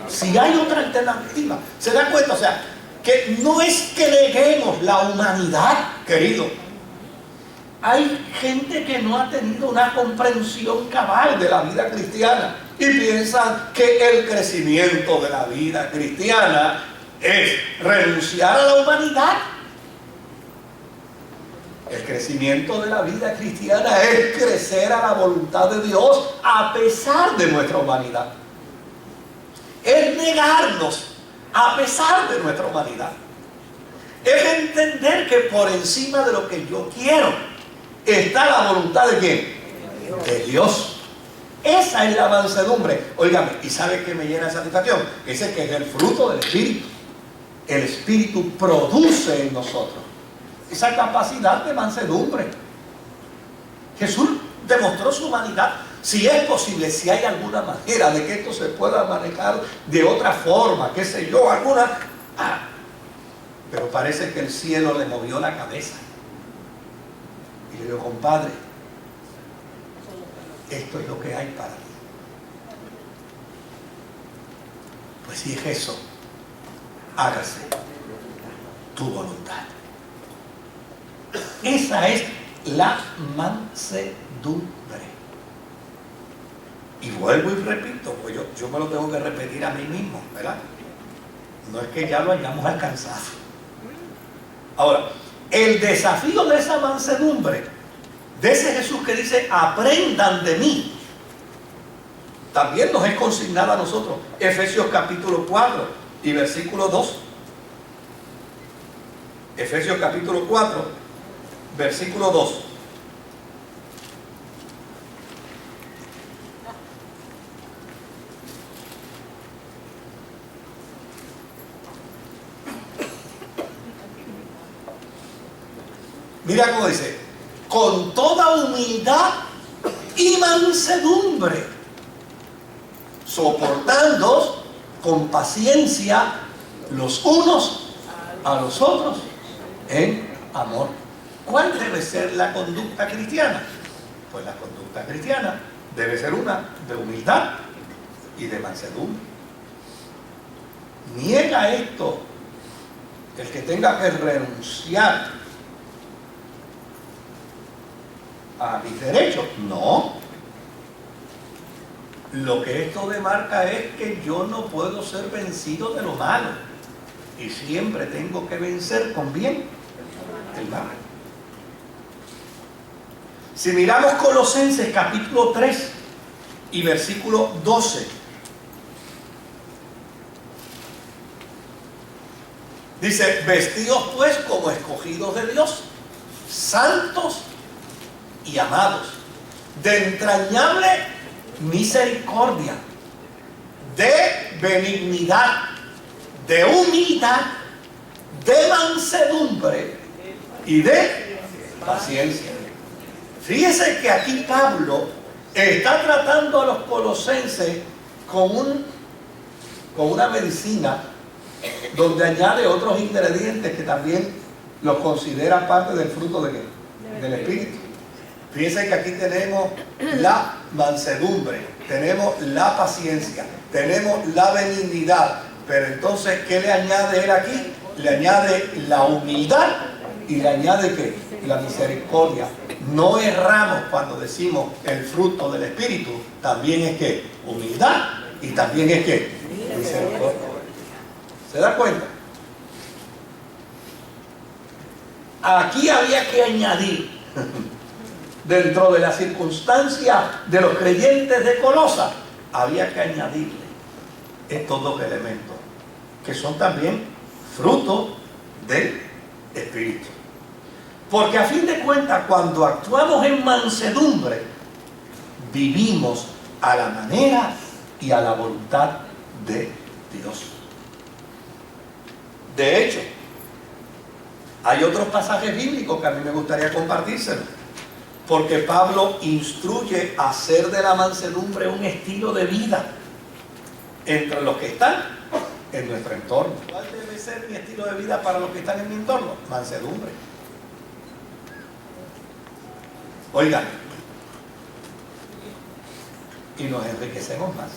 si hay otra alternativa, ¿se da cuenta? O sea, que no es que neguemos la humanidad, querido. Hay gente que no ha tenido una comprensión cabal de la vida cristiana y piensan que el crecimiento de la vida cristiana es renunciar a la humanidad. El crecimiento de la vida cristiana es crecer a la voluntad de Dios a pesar de nuestra humanidad. Es negarnos a pesar de nuestra humanidad. Es entender que por encima de lo que yo quiero está la voluntad de ¿quién? De Dios. Esa es la mansedumbre. Óigame, ¿y sabe qué me llena de satisfacción? Ese que es el fruto del Espíritu. El Espíritu produce en nosotros esa capacidad de mansedumbre. Jesús demostró su humanidad. Si es posible, si hay alguna manera de que esto se pueda manejar de otra forma, qué sé yo, alguna... pero parece que el cielo le movió la cabeza. Y le dijo: compadre, esto es lo que hay para ti. Pues si es eso, hágase tu voluntad. Esa es la mansedumbre. Y vuelvo y repito, pues yo me lo tengo que repetir a mí mismo, ¿verdad? No es que ya lo hayamos alcanzado. Ahora, el desafío de esa mansedumbre, de ese Jesús que dice: aprendan de mí, también nos es consignada a nosotros. Efesios capítulo 4 y versículo 2. Efesios capítulo 4, versículo 2. Mira cómo dice: con toda humildad y mansedumbre, soportando con paciencia los unos a los otros en amor. ¿Cuál debe ser la conducta cristiana? Pues la conducta cristiana debe ser una de humildad y de mansedumbre. Niega esto el que tenga que renunciar a mis derechos. No. Lo que esto demarca es que yo no puedo ser vencido de lo malo y siempre tengo que vencer con bien el mal. Si miramos Colosenses capítulo 3 y versículo 12, dice: vestidos pues como escogidos de Dios, santos y amados, de entrañable misericordia, de benignidad, de humildad, de mansedumbre y de paciencia. Fíjese que aquí Pablo está tratando a los colosenses con una medicina donde añade otros ingredientes que también los considera parte del fruto de del Espíritu. Fíjense que aquí tenemos la mansedumbre, tenemos la paciencia, tenemos la benignidad. Pero entonces, ¿qué le añade él aquí? Le añade la humildad y le añade ¿qué? La misericordia. No erramos cuando decimos el fruto del Espíritu. También es que humildad y también es que misericordia. ¿Se da cuenta? Aquí había que añadir, dentro de la circunstancia de los creyentes de Colosa, había que añadirle estos dos elementos, que son también fruto del Espíritu. Porque a fin de cuentas, cuando actuamos en mansedumbre, vivimos a la manera y a la voluntad de Dios. De hecho, hay otros pasajes bíblicos que a mí me gustaría compartírselos, porque Pablo instruye a hacer de la mansedumbre un estilo de vida entre los que están en nuestro entorno. ¿Cuál debe ser mi estilo de vida para los que están en mi entorno? Mansedumbre. Oigan, y nos enriquecemos más.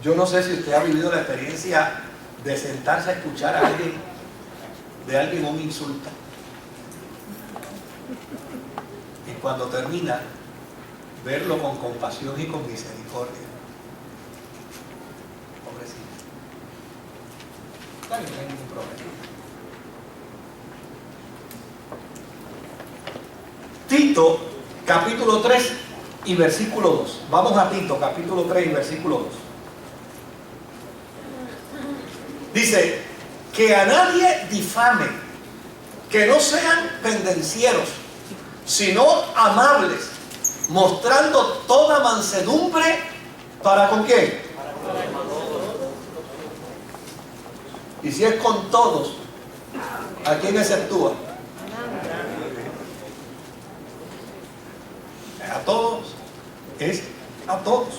Yo no sé si usted ha vivido la experiencia de sentarse a escuchar a alguien, de alguien un insulto. Y cuando termina, verlo con compasión y con misericordia. Pobrecito. Está bien, no hay ningún problema. Tito, capítulo 3 y versículo 2. Vamos a Tito, capítulo 3 y versículo 2. Dice, que a nadie difamen, que no sean pendencieros, sino amables, mostrando toda mansedumbre, ¿para con quién? Y si es con todos, ¿a quién exceptúa? A todos, es a todos.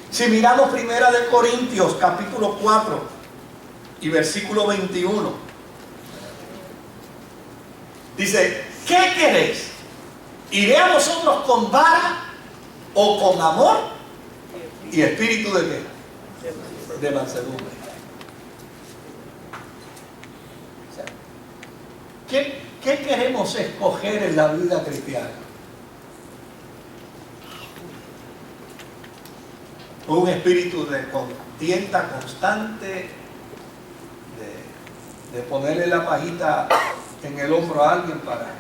Si miramos primera de Corintios, capítulo 4 y versículo 21, dice, ¿qué queréis? ¿Iré a vosotros con vara o con amor y espíritu de qué? De mansedumbre. O sea, ¿qué queremos escoger en la vida cristiana? Un espíritu de contienda constante, de ponerle la pajita en el hombro a alguien para,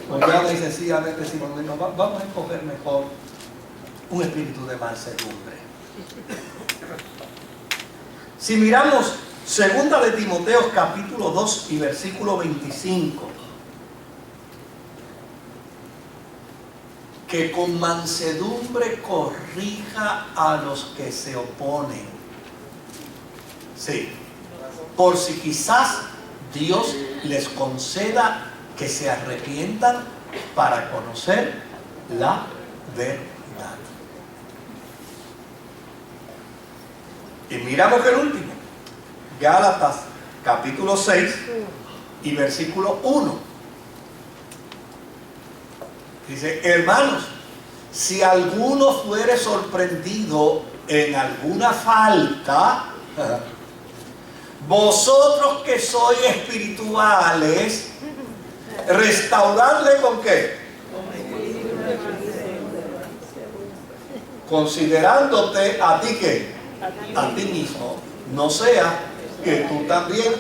o ya y sencillamente decimos, no, vamos a escoger mejor un espíritu de mansedumbre. Si miramos segunda de Timoteo capítulo 2 y versículo 25, que con mansedumbre corrija a los que se oponen. Sí, por si quizás Dios les conceda que se arrepientan para conocer la verdad. Y miramos el último, Gálatas capítulo 6 y versículo 1. Dice, hermanos, si alguno fuere sorprendido en alguna falta, vosotros que sois espirituales, restauradle ¿con qué? Considerándote a ti ¿qué? A ti mismo, no sea que tú también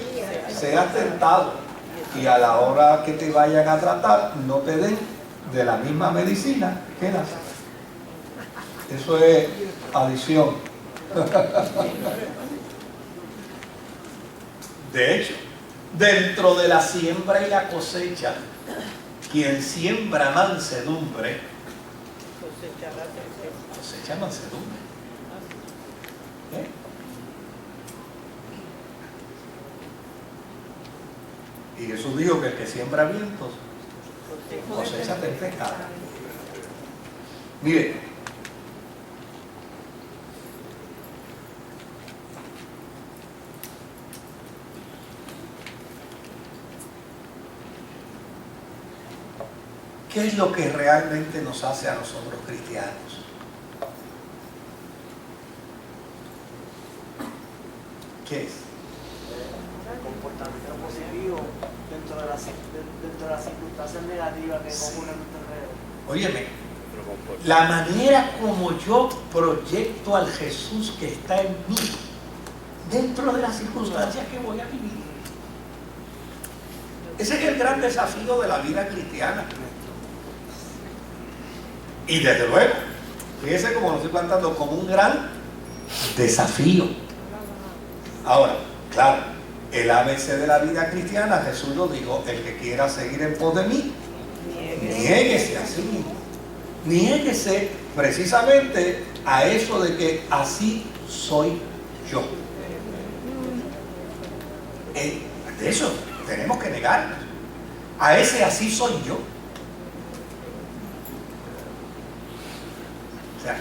seas tentado y a la hora que te vayan a tratar no te den de la misma medicina que das. Eso es adición. De hecho, dentro de la siembra y la cosecha, quien siembra mansedumbre cosecha mansedumbre. Y Jesús dijo que el que siembra vientos cosecha tempestad. Mire, ¿qué es lo que realmente nos hace a nosotros cristianos? ¿Qué es? El comportamiento positivo dentro de las circunstancias negativas que ocurren en nuestro alrededor. Óyeme, la manera como yo proyecto al Jesús que está en mí dentro de las circunstancias que voy a vivir. Ese es el gran desafío de la vida cristiana. Y desde luego, fíjese como lo estoy plantando como un gran desafío. Ahora, claro, el ABC de la vida cristiana, Jesús lo dijo: el que quiera seguir en pos de mí, niéguese a sí mismo. Niéguese precisamente a eso de que así soy yo. De eso tenemos que negarnos. A ese así soy yo. O sea,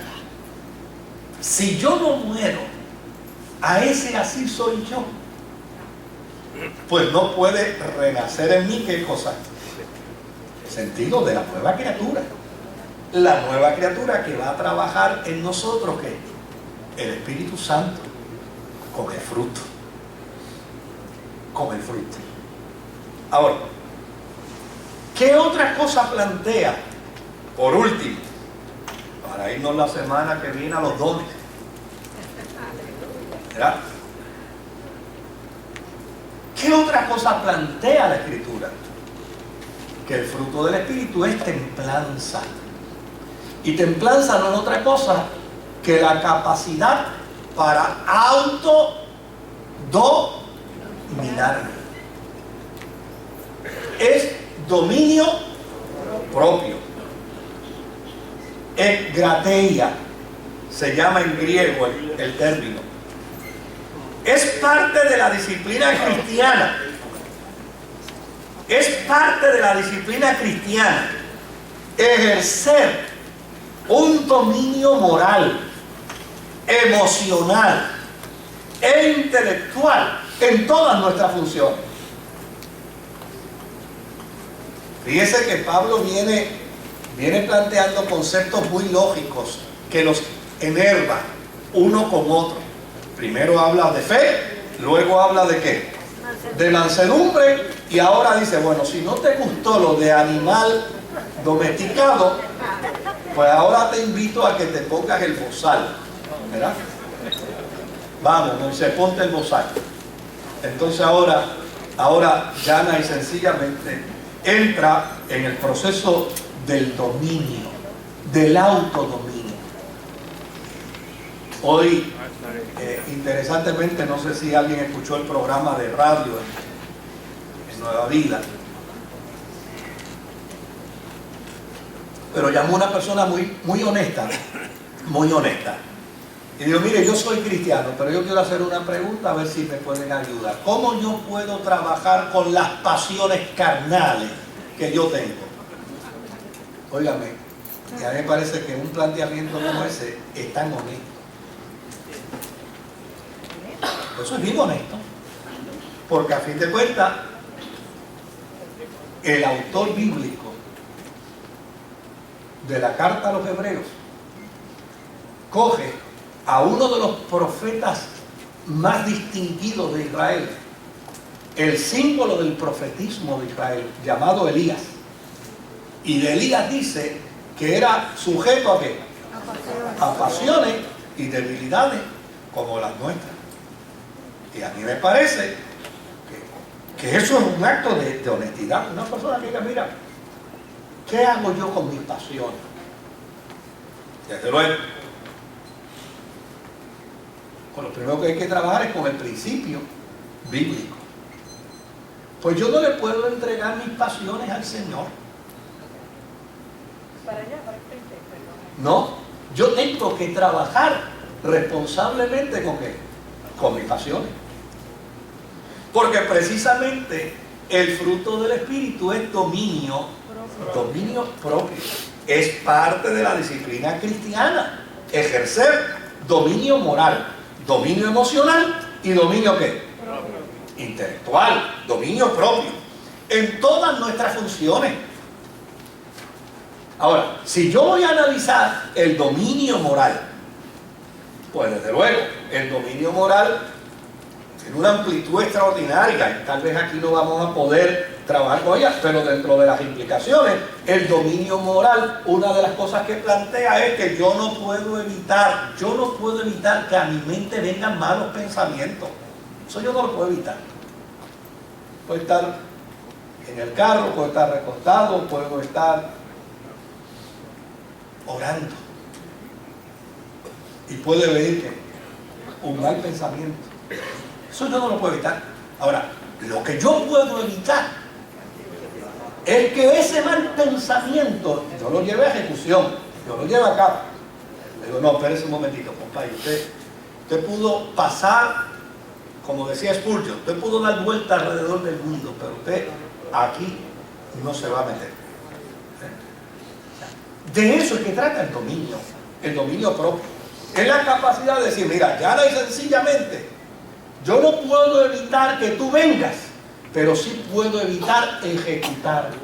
si yo no muero a ese así soy yo, pues no puede renacer en mí, ¿qué cosa? El sentido de la nueva criatura. La nueva criatura que va a trabajar en nosotros, ¿qué? El Espíritu Santo, con el fruto. Con el fruto. Ahora, ¿qué otra cosa plantea? Por último, para irnos la semana que viene a los dones. ¿Verdad? ¿Qué otra cosa plantea la Escritura? Que el fruto del Espíritu es templanza. Y templanza no es otra cosa que la capacidad para autodominarme. Es dominio propio. Egrateia se llama en griego el término. Es parte de la disciplina cristiana. Es parte de la disciplina cristiana ejercer un dominio moral, emocional e intelectual en todas nuestras funciones. Fíjese que Pablo viene planteando conceptos muy lógicos que los enervan uno con otro. Primero habla de fe, luego habla de ¿qué? De mansedumbre, y ahora dice, bueno, si no te gustó lo de animal domesticado, pues ahora te invito a que te pongas el bozal, ¿verdad? Vamos, Moisés, ponte el bozal. Entonces ahora llana y sencillamente entra en el proceso del dominio, del autodominio. Hoy, interesantemente, no sé si alguien escuchó el programa de radio en Nueva Vida, pero llamó una persona muy honesta, y dijo, mire, yo soy cristiano, pero yo quiero hacer una pregunta a ver si me pueden ayudar. ¿Cómo yo puedo trabajar con las pasiones carnales que yo tengo? Óigame, y a mí me parece que un planteamiento como ese es tan honesto. Eso es bien honesto, porque a fin de cuentas el autor bíblico de la carta a los hebreos coge a uno de los profetas más distinguidos de Israel, el símbolo del profetismo de Israel, llamado Elías, y de Elías dice que era sujeto ¿a qué? A pasiones y debilidades como las nuestras. Y a mí me parece que eso es un acto de honestidad. Una persona que diga, mira, ¿qué hago yo con mis pasiones? Desde luego, con lo primero que hay que trabajar es con el principio bíblico. Pues yo no le puedo entregar mis pasiones al Señor. No, yo tengo que trabajar responsablemente ¿con qué? Con mis pasiones. Porque precisamente el fruto del Espíritu es dominio propio. Es parte de la disciplina cristiana. Ejercer dominio moral, dominio emocional y dominio ¿qué? Intelectual, dominio propio. En todas nuestras funciones. Ahora, si yo voy a analizar el dominio moral, pues desde luego, el dominio moral tiene una amplitud extraordinaria y tal vez aquí no vamos a poder trabajar con ella, pero dentro de las implicaciones, el dominio moral, una de las cosas que plantea es que yo no puedo evitar que a mi mente vengan malos pensamientos. Eso yo no lo puedo evitar. Puedo estar en el carro, puedo estar recostado, puedo estar orando y puede venir que un mal pensamiento. Eso yo no lo puedo evitar. Ahora, lo que yo puedo evitar es que ese mal pensamiento yo lo lleve a ejecución, yo lo lleve a cabo. Le digo, no, espérese un momentito, compadre, usted pudo pasar, como decía Spurgeon, usted pudo dar vuelta alrededor del mundo, pero usted aquí no se va a meter. De eso es que trata el dominio propio. Es la capacidad de decir, mira, ya y sencillamente, yo no puedo evitar que tú vengas, pero sí puedo evitar ejecutarte.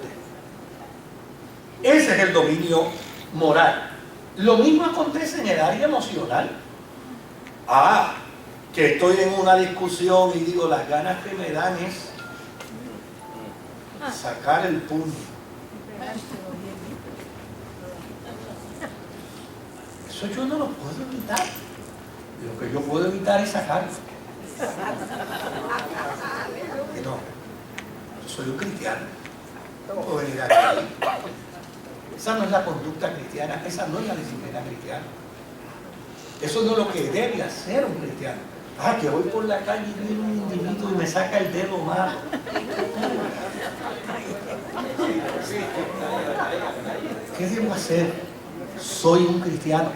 Ese es el dominio moral. Lo mismo acontece en el área emocional. Que estoy en una discusión y digo, las ganas que me dan es sacar el puño. Eso yo no lo puedo evitar. Lo que yo puedo evitar es sacarlo. Y no, yo soy un cristiano. No puedo venir aquí. Esa no es la conducta cristiana, esa no es la disciplina cristiana. Eso no es lo que debe hacer un cristiano. Que voy por la calle y viene un individuo y me saca el dedo malo. ¿Qué debo hacer? Soy un cristiano.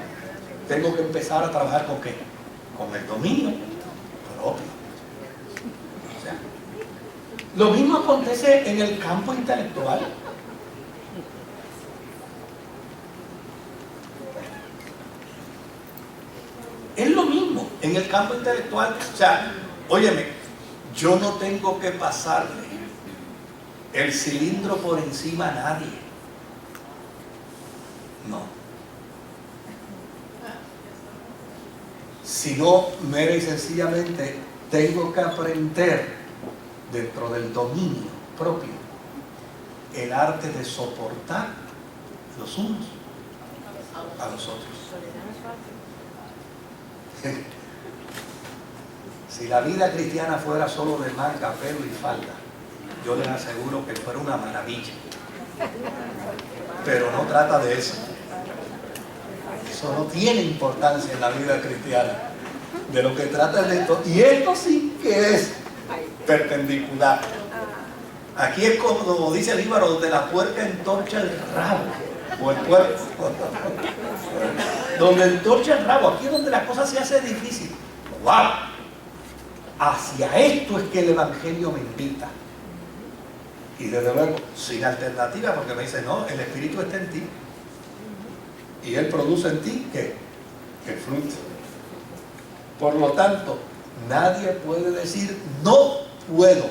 Tengo que empezar a trabajar ¿con qué? Con el dominio propio. O sea, lo mismo acontece en el campo intelectual. Es lo mismo en el campo intelectual. O sea, óyeme, yo no tengo que pasarle el cilindro por encima a nadie. No. Sino, mera y sencillamente, tengo que aprender dentro del dominio propio el arte de soportar los unos a los otros. Si la vida cristiana fuera solo de manga, pelo y falda, yo les aseguro que fuera una maravilla. Pero no trata de eso. Eso no tiene importancia en la vida cristiana. De lo que trata es de esto. Y esto sí que es perpendicular. Aquí es como dice el Íbaro, donde la puerca entorcha el rabo o el cuerpo. Donde entorcha el rabo, aquí es donde la cosa se hace difícil. ¡Wow! Hacia esto es que el Evangelio me invita. Y desde luego, sin alternativa, porque me dice, no, el Espíritu está en ti. Y Él produce en ti, ¿qué? El fruto. Por lo tanto, nadie puede decir, no puedo.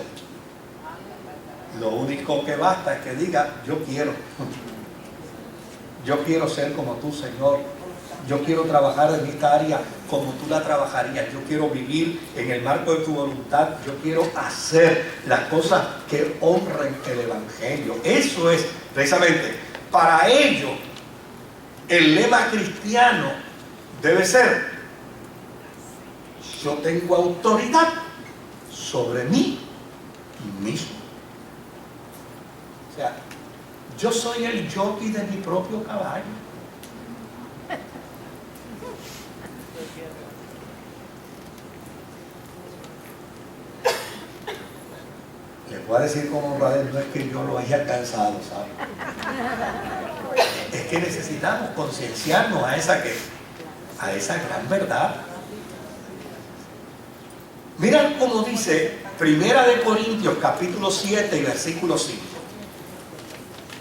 Lo único que basta es que diga, yo quiero. Yo quiero ser como tú, Señor. Yo quiero trabajar en esta área como tú la trabajarías. Yo quiero vivir en el marco de tu voluntad. Yo quiero hacer las cosas que honren el Evangelio. Eso es, precisamente, para ello, el lema cristiano debe ser: yo tengo autoridad sobre mí mismo. O sea, yo soy el jockey de mi propio caballo. Les voy a decir como padre, no es que yo lo haya alcanzado, ¿sabes? Es que necesitamos concienciarnos a esa gran verdad. Mira cómo dice Primera de Corintios capítulo 7 y versículo 5.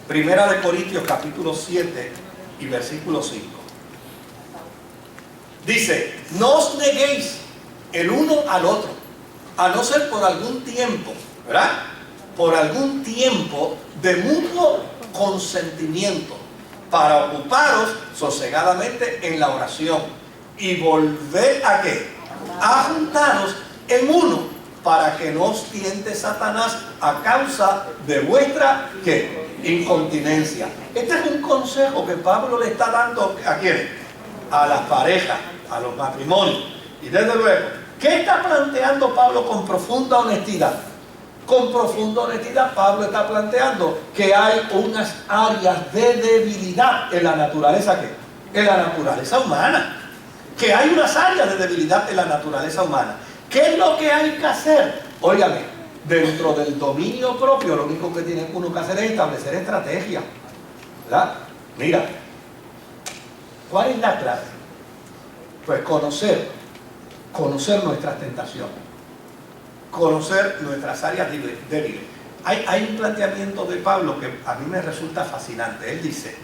Primera de Corintios capítulo 7 y versículo 5. Dice, no os neguéis el uno al otro, a no ser por algún tiempo, ¿verdad? Por algún tiempo de mutuo consentimiento, para ocuparos sosegadamente en la oración y volver a ¿qué? A juntaros en uno, para que no os tiente Satanás a causa de vuestra ¿qué? Incontinencia. Este es un consejo que Pablo le está dando ¿a quién? A las parejas, a los matrimonios. Y desde luego, ¿qué está planteando Pablo con profunda honestidad? Con profunda honestidad Pablo está planteando que hay unas áreas de debilidad en la naturaleza ¿qué? En la naturaleza humana. Que hay unas áreas de debilidad en la naturaleza humana. ¿Qué es lo que hay que hacer? Óigame, dentro del dominio propio, lo único que tiene uno que hacer es establecer estrategia. ¿Verdad? Mira, ¿cuál es la clave? Pues conocer nuestras tentaciones, conocer nuestras áreas débiles. Hay un planteamiento de Pablo que a mí me resulta fascinante. Él dice,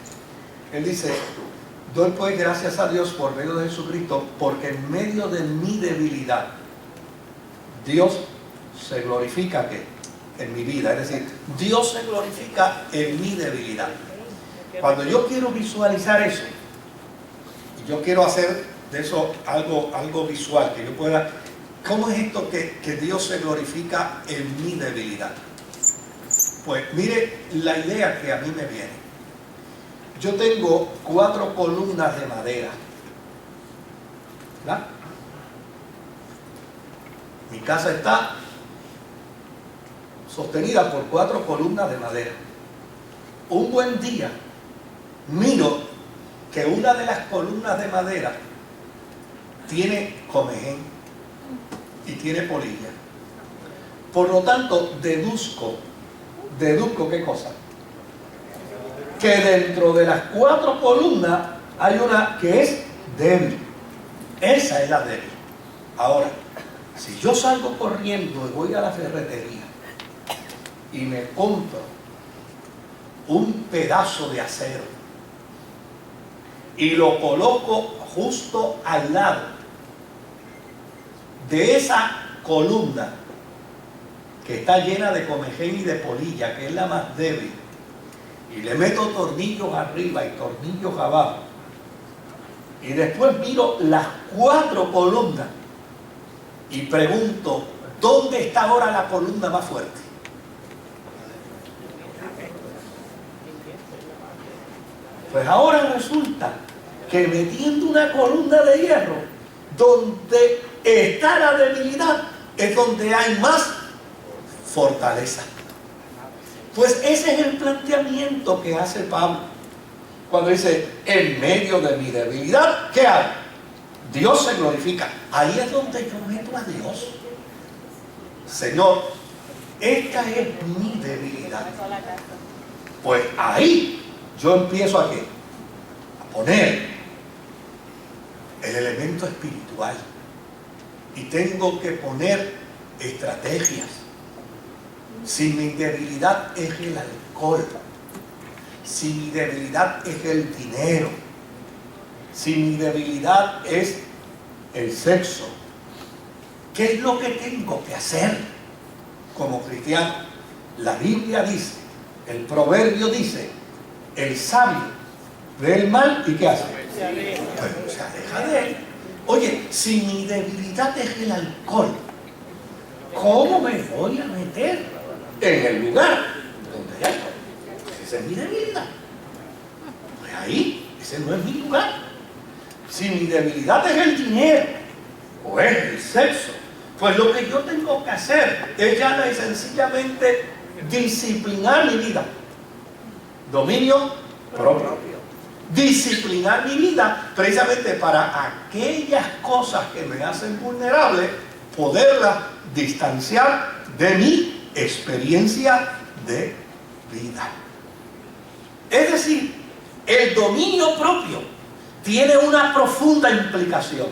doy pues gracias a Dios por medio de Jesucristo, porque en medio de mi debilidad, Dios se glorifica ¿qué? En mi vida. Es decir, Dios se glorifica en mi debilidad. Cuando yo quiero visualizar eso, y yo quiero hacer de eso algo visual, que yo pueda, ¿cómo es esto que Dios se glorifica en mi debilidad? Pues mire la idea que a mí me viene. Yo tengo 4 columnas de madera, ¿verdad? Mi casa está sostenida por 4 columnas de madera. Un buen día miro que una de las columnas de madera tiene comején y tiene polilla. Por lo tanto, deduzco ¿qué cosa? Que dentro de las 4 columnas hay una que es débil. Esa es la débil. Ahora, si yo salgo corriendo y voy a la ferretería y me compro un pedazo de acero y lo coloco justo al lado de esa columna que está llena de comején y de polilla, que es la más débil, y le meto tornillos arriba y tornillos abajo, y después miro las 4 columnas y pregunto, ¿dónde está ahora la columna más fuerte? Pues ahora resulta que metiendo una columna de hierro, donde está la debilidad, es donde hay más fortaleza. Pues ese es el planteamiento que hace Pablo cuando dice, en medio de mi debilidad, ¿qué hay? Dios se glorifica. Ahí es donde yo meto a Dios. Señor, esta es mi debilidad. Pues ahí yo empiezo a ¿qué? A poner el elemento espiritual. Y tengo que poner estrategias. Si mi debilidad es el alcohol, si mi debilidad es el dinero, si mi debilidad es el sexo, ¿qué es lo que tengo que hacer como cristiano? La Biblia dice, el proverbio dice, el sabio ve el mal y ¿qué hace? Se aleja de él. Oye, si mi debilidad es el alcohol, ¿cómo me voy a meter en el lugar donde hay alcohol? Esa es mi debilidad. Pues ahí, ese no es mi lugar. Si mi debilidad es el dinero o es el sexo, pues lo que yo tengo que hacer es llana y sencillamente disciplinar mi vida. Dominio propio. Disciplinar mi vida precisamente para aquellas cosas que me hacen vulnerable, poderlas distanciar de mi experiencia de vida. Es decir, el dominio propio tiene una profunda implicación.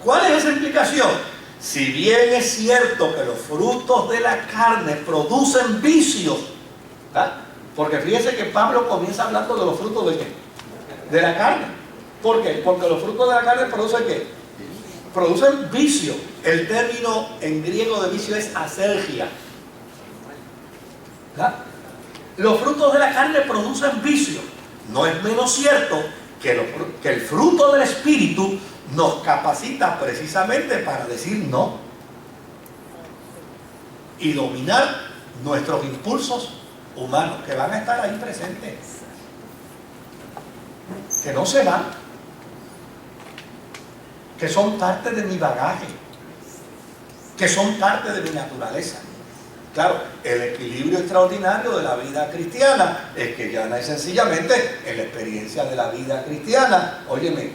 ¿Cuál es esa implicación? Si bien es cierto que los frutos de la carne producen vicios, ¿verdad? Porque fíjense que Pablo comienza hablando de los frutos de ¿qué? De la carne. ¿Por qué? Porque los frutos de la carne producen ¿qué? Producen vicio. El término en griego de vicio es asergia. ¿Verdad? Los frutos de la carne producen vicio. no es menos cierto que el fruto del Espíritu nos capacita precisamente para decir no y dominar nuestros impulsos humanos que van a estar ahí presentes, que no se van, que son parte de mi bagaje, que son parte de mi naturaleza. Claro, el equilibrio extraordinario de la vida cristiana es que ya no es sencillamente en la experiencia de la vida cristiana. Óyeme,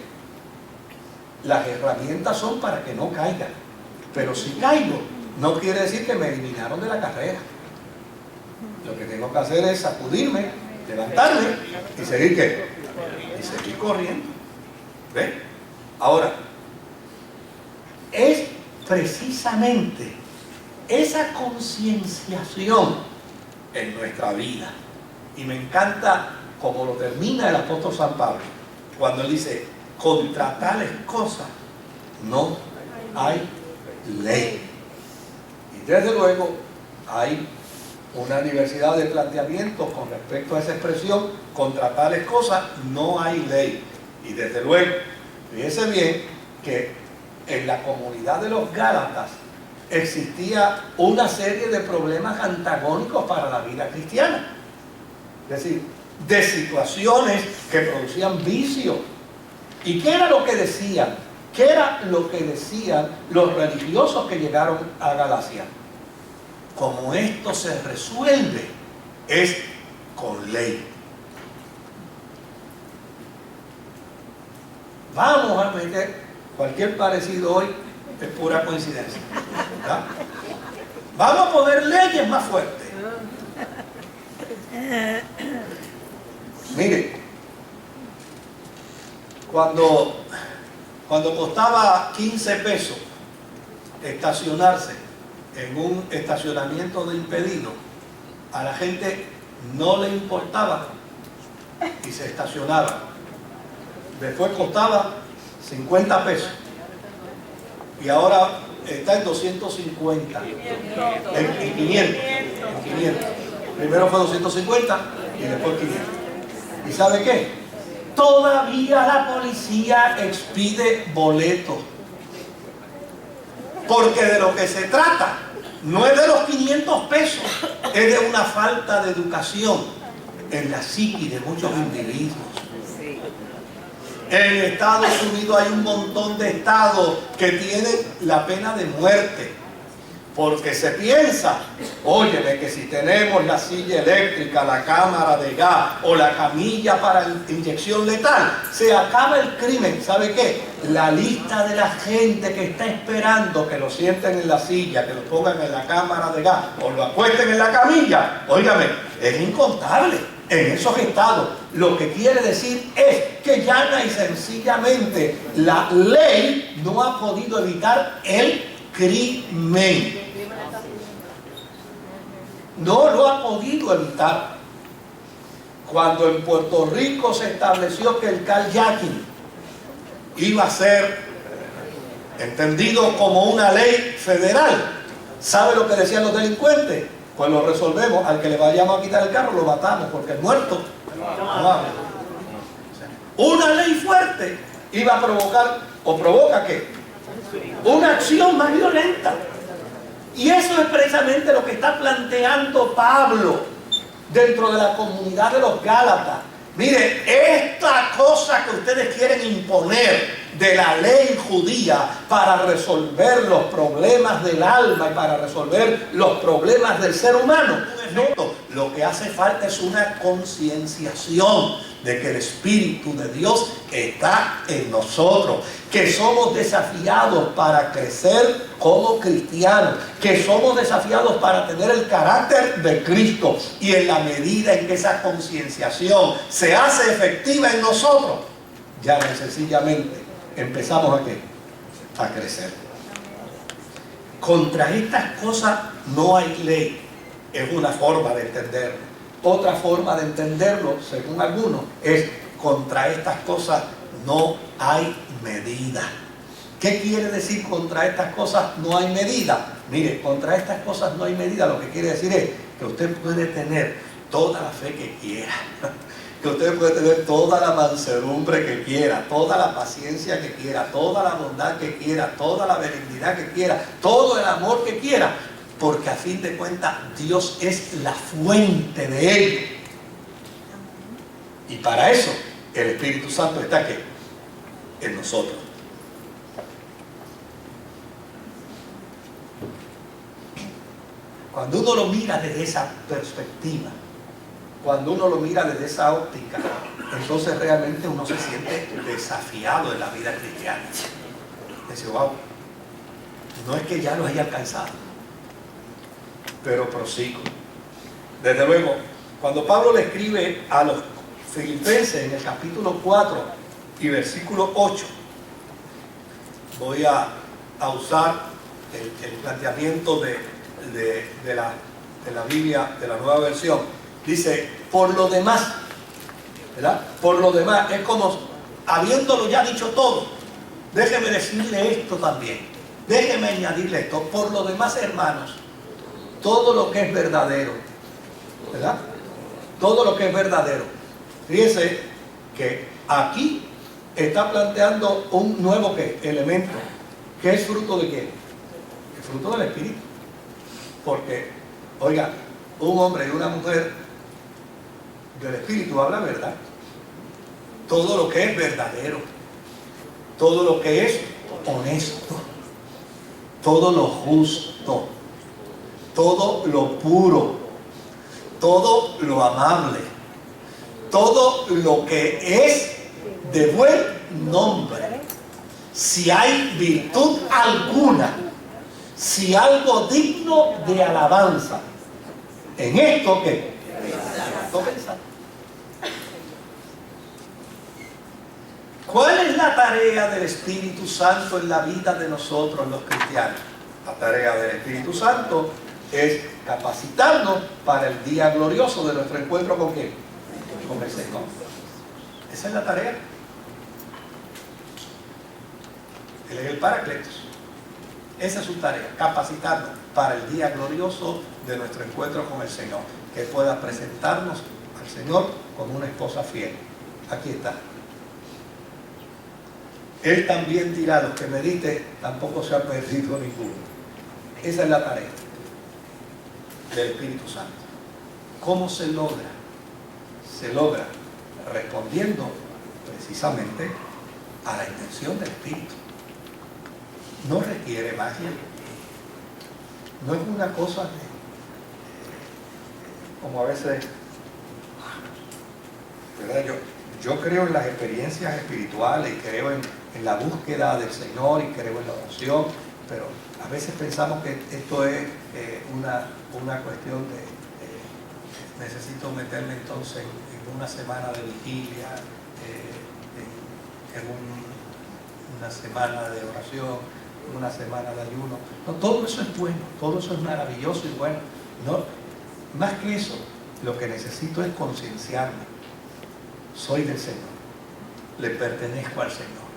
las herramientas son para que no caigan, pero si caigo, no quiere decir que me eliminaron de la carrera. Lo que tengo que hacer es sacudirme, levantarme y seguir ¿qué? Y seguir corriendo. ¿Ves? Ahora, es precisamente esa concienciación en nuestra vida. Y me encanta como lo termina el apóstol San Pablo, cuando él dice, contra tales cosas no hay ley. Y desde luego hay una diversidad de planteamientos con respecto a esa expresión, contra tales cosas no hay ley. Y desde luego, fíjese bien que en la comunidad de los Gálatas existía una serie de problemas antagónicos para la vida cristiana. Es decir, de situaciones que producían vicio. ¿Y qué era lo que decían? ¿Qué era lo que decían los religiosos que llegaron a Galacia? Como esto se resuelve es con ley. Vamos a meter cualquier parecido hoy, es pura coincidencia, ¿verdad? Vamos a poner leyes más fuertes. Mire, cuando costaba 15 pesos estacionarse en un estacionamiento de impedido, a la gente no le importaba y se estacionaba. Después costaba 50 pesos y ahora está en 250, en 500. Primero fue 250 y después 500. ¿Y sabe qué? Todavía la policía expide boletos, porque de lo que se trata no es de los 500 pesos, es de una falta de educación en la psique de muchos individuos. En Estados Unidos hay un montón de estados que tienen la pena de muerte, porque se piensa, óyeme, que si tenemos la silla eléctrica, la cámara de gas o la camilla para inyección letal, se acaba el crimen. ¿Sabe qué? La lista de la gente que está esperando que lo sienten en la silla, que lo pongan en la cámara de gas o lo acuesten en la camilla, óigame, es incontable. En esos estados, lo que quiere decir es que llana y sencillamente la ley no ha podido evitar el crimen. No lo ha podido evitar. Cuando en Puerto Rico se estableció que el carjacking iba a ser entendido como una ley federal, ¿sabe lo que decían los delincuentes? Pues lo resolvemos, al que le vayamos a quitar el carro lo matamos, porque el muerto no habla. Una ley fuerte iba a provocar, o provoca ¿qué? Una acción más violenta. Y eso es precisamente lo que está planteando Pablo dentro de la comunidad de los Gálatas. Mire, esta cosa que ustedes quieren imponer de la ley judía para resolver los problemas del alma y para resolver los problemas del ser humano, no, lo que hace falta es una concienciación de que el Espíritu de Dios está en nosotros, que somos desafiados para crecer como cristianos, que somos desafiados para tener el carácter de Cristo, y en la medida en que esa concienciación se hace efectiva en nosotros, ya no sencillamente empezamos a ¿qué? A crecer. Contra estas cosas no hay ley, es una forma de entenderlo. Otra forma de entenderlo, según algunos, es contra estas cosas no hay medida. ¿Qué quiere decir contra estas cosas no hay medida? Mire, contra estas cosas no hay medida, lo que quiere decir es que usted puede tener toda la fe que quiera, que usted puede tener toda la mansedumbre que quiera, toda la paciencia que quiera, toda la bondad que quiera, toda la benignidad que quiera, todo el amor que quiera, porque a fin de cuentas Dios es la fuente de ello. Y para eso el Espíritu Santo está aquí, en nosotros. Cuando uno lo mira desde esa perspectiva, cuando uno lo mira desde esa óptica, entonces realmente uno se siente desafiado en la vida cristiana. Dice, wow, no es que ya lo haya alcanzado, pero prosigo. Desde luego, cuando Pablo le escribe a los Filipenses en el capítulo 4 y versículo 8, voy a usar el planteamiento de la Biblia, de la nueva versión. Dice, por lo demás, ¿verdad? Por lo demás, es como habiéndolo ya dicho todo. Déjeme decirle esto también. Déjeme añadirle esto. Por lo demás, hermanos, todo lo que es verdadero, ¿verdad? Todo lo que es verdadero. Fíjense que aquí está planteando un nuevo ¿qué? Elemento, que es fruto de qué? El fruto del Espíritu. Porque, oiga, un hombre y una mujer del Espíritu habla verdad. Todo lo que es verdadero, todo lo que es honesto, todo lo justo, todo lo puro, todo lo amable, todo lo que es de buen nombre, si hay virtud alguna, si algo digno de alabanza, en esto que pensar. ¿Cuál es la tarea del Espíritu Santo en la vida de nosotros los cristianos? La tarea del Espíritu Santo es capacitarnos para el día glorioso de nuestro encuentro con ¿quién? Con el Señor. Esa es la tarea. Él es el Paracletos. Esa es su tarea, capacitarnos para el día glorioso de nuestro encuentro con el Señor, que pueda presentarnos al Señor como una esposa fiel. Aquí está. Él también dirá, los que medite, tampoco se ha perdido ninguno. Esa es la tarea del Espíritu Santo. ¿Cómo se logra? Se logra respondiendo precisamente a la intención del Espíritu. No requiere magia. No es una cosa como a veces, ¿verdad? Yo creo en las experiencias espirituales y creo en la búsqueda del Señor y creo en la oración, pero a veces pensamos que esto es una cuestión de necesito meterme entonces en una semana de vigilia, en una semana de oración, una semana de ayuno. No, todo eso es bueno, todo eso es maravilloso y bueno. No, más que eso, lo que necesito es concienciarme. Soy del Señor, le pertenezco al Señor.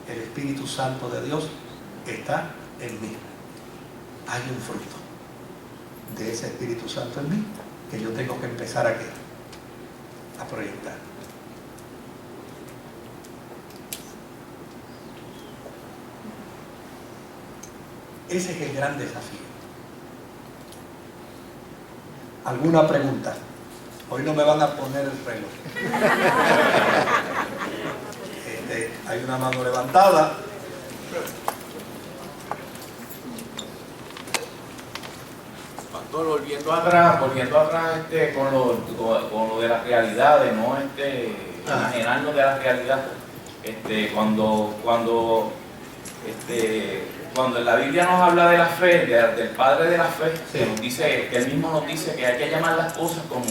El Espíritu Santo de Dios está en mí. Hay un fruto de ese Espíritu Santo en mí que yo tengo que empezar a proyectar. Ese es el gran desafío. ¿Alguna pregunta? Hoy no me van a poner el reloj. Hay una mano levantada. Pastor, volviendo atrás con lo de las realidades, no enajenarnos de la realidad. Cuando en la Biblia nos habla de la fe, del Padre de la fe, sí, que él mismo nos dice que hay que llamar las cosas como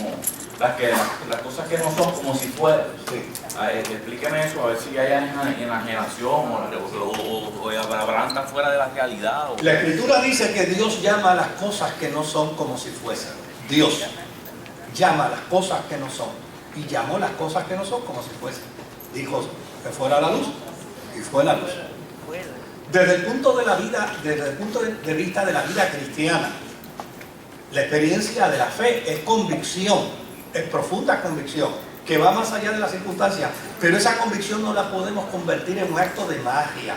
las cosas que no son como si fueran. Sí. Explíqueme eso, a ver si hay enajenación o hablan fuera de la realidad. La Escritura dice que Dios llama a las cosas que no son como si fuesen. Dios llama a las cosas que no son y llamó las cosas que no son como si fuesen. Dijo que fuera la luz y fue la luz. Desde el punto de vista de la vida cristiana, la experiencia de la fe es convicción, es profunda convicción que va más allá de las circunstancias, pero esa convicción no la podemos convertir en un acto de magia.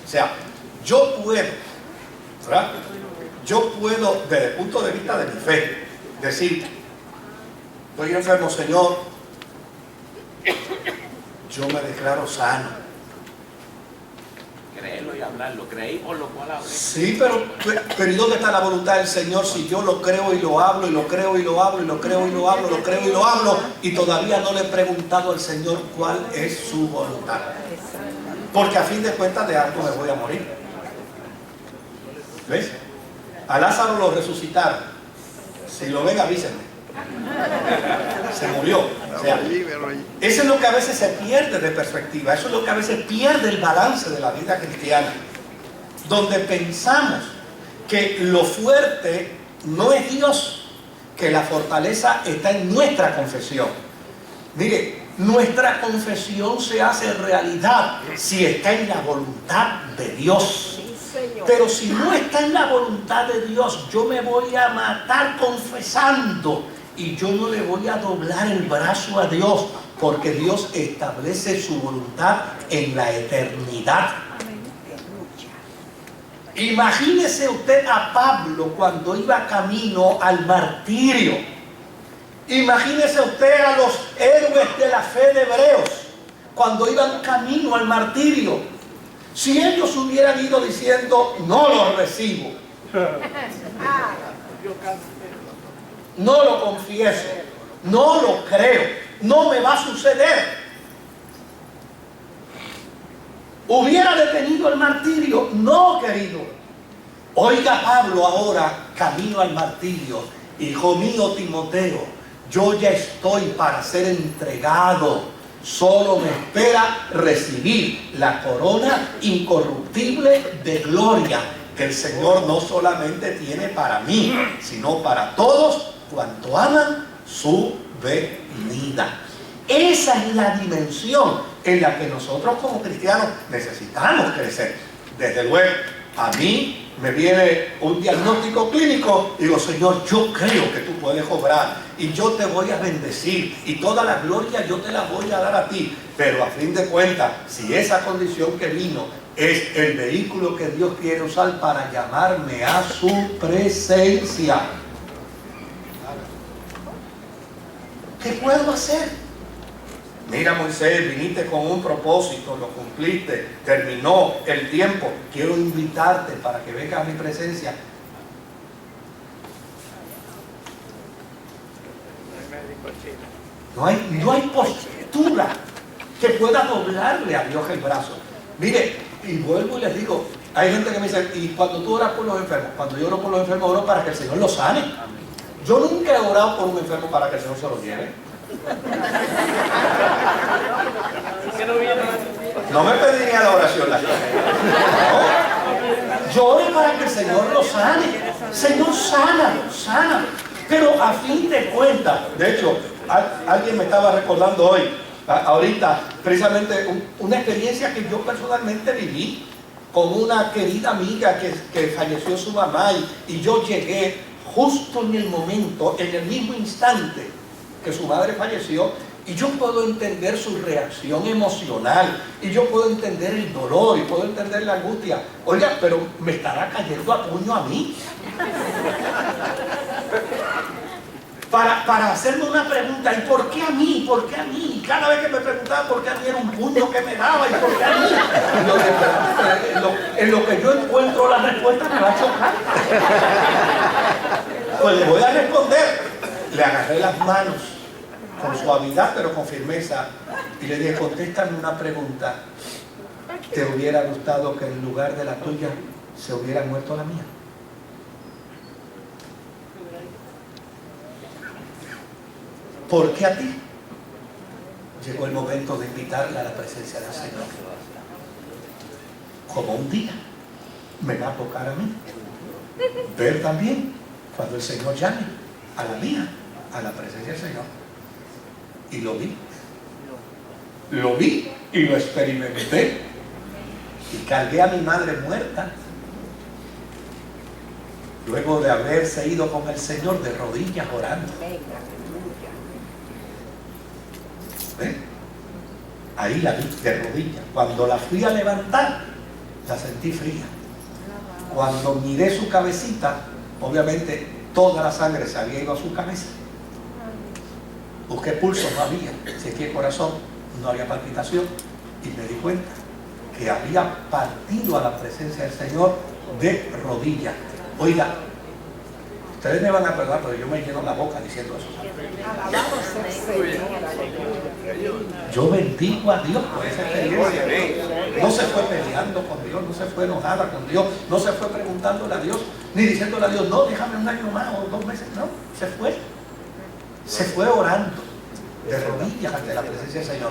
O sea, yo puedo, ¿verdad? Yo puedo, desde el punto de vista de mi fe, decir, estoy enfermo, Señor, yo me declaro sano. Creerlo y hablarlo, creí por lo cual hablé. Sí, pero ¿y dónde está la voluntad del Señor si yo lo creo y lo hablo, y lo creo y lo hablo, y lo creo y lo hablo, lo creo y lo hablo, y todavía no le he preguntado al Señor cuál es su voluntad? Porque a fin de cuentas de algo me voy a morir. ¿Ves? A Lázaro lo resucitaron. Si lo ven, avísenme. Se murió. O sea, eso es lo que a veces se pierde de perspectiva. Eso es lo que a veces pierde el balance de la vida cristiana, donde pensamos que lo fuerte no es Dios, que la fortaleza está en nuestra confesión. Mire, nuestra confesión se hace realidad si está en la voluntad de Dios. Pero si no está en la voluntad de Dios, yo me voy a matar confesando y yo no le voy a doblar el brazo a Dios, porque Dios establece su voluntad en la eternidad. Imagínese usted a Pablo cuando iba camino al martirio. Imagínese usted a los héroes de la fe de Hebreos cuando iban camino al martirio. Si ellos hubieran ido diciendo, no lo recibo, no lo confieso, no lo creo, no me va a suceder, ¿hubiera detenido el martirio? No, querido. Oiga Pablo ahora, camino al martirio, hijo mío Timoteo, yo ya estoy para ser entregado. Solo me espera recibir la corona incorruptible de gloria que el Señor no solamente tiene para mí, sino para todos cuanto aman su venida. Esa es la dimensión en la que nosotros como cristianos necesitamos crecer. Desde luego, a mí me viene un diagnóstico clínico y digo, Señor, yo creo que tú puedes obrar y yo te voy a bendecir y toda la gloria yo te la voy a dar a ti. Pero a fin de cuentas, si esa condición que vino es el vehículo que Dios quiere usar para llamarme a su presencia, ¿qué puedo hacer? Mira, Moisés, viniste con un propósito, lo cumpliste, terminó el tiempo. Quiero invitarte para que vengas a mi presencia. No hay postura que pueda doblarle a Dios el brazo. Mire, y vuelvo y les digo, hay gente que me dice, ¿y cuando tú oras por los enfermos? Cuando yo oro por los enfermos, oro para que el Señor los sane. Yo nunca he orado por un enfermo para que el Señor se lo lleve. No me pediría la oración la gente. No. Yo oro para que el Señor lo sane. Señor, sánalo. Pero a fin de cuentas, de hecho, alguien me estaba recordando hoy, ahorita, precisamente una experiencia que yo personalmente viví con una querida amiga que falleció su mamá y yo llegué justo en el momento, en el mismo instante que su madre falleció, y yo puedo entender su reacción emocional, y yo puedo entender el dolor, y puedo entender la angustia. Oiga, pero me estará cayendo a puño a mí. Para hacerme una pregunta, ¿y por qué a mí? ¿Por qué a mí? Y cada vez que me preguntaba por qué a mí era un puño que me daba, ¿y por qué a mí? En lo que yo encuentro la respuesta me va a chocar. Pues le voy a responder. Le agarré las manos con suavidad pero con firmeza y le dije, contéstame una pregunta. ¿Te hubiera gustado que en lugar de la tuya se hubiera muerto la mía? ¿Por qué a ti? Llegó el momento de invitarla a la presencia del Señor. Como un día me va a tocar a mí ver también cuando el Señor llame a la mía, a la presencia del Señor. Y lo vi y lo experimenté. Y cargué a mi madre muerta, luego de haberse ido con el Señor de rodillas orando. ¿Ven? Ahí la vi de rodillas. Cuando la fui a levantar, la sentí fría. Cuando miré su cabecita, obviamente toda la sangre se había ido a su cabeza. Busqué pulso, no había. Chequeé corazón, no había palpitación. Y me di cuenta que había partido a la presencia del Señor de rodillas. Oiga, ustedes me van a perdonar, pero yo me lleno la boca diciendo eso. Yo bendigo a Dios por esa experiencia. No se fue peleando con Dios, no se fue enojada con Dios, no se fue preguntándole a Dios, ni diciéndole a Dios, no, déjame un año más o 2 meses. No, se fue. Se fue orando de rodillas ante la presencia del Señor.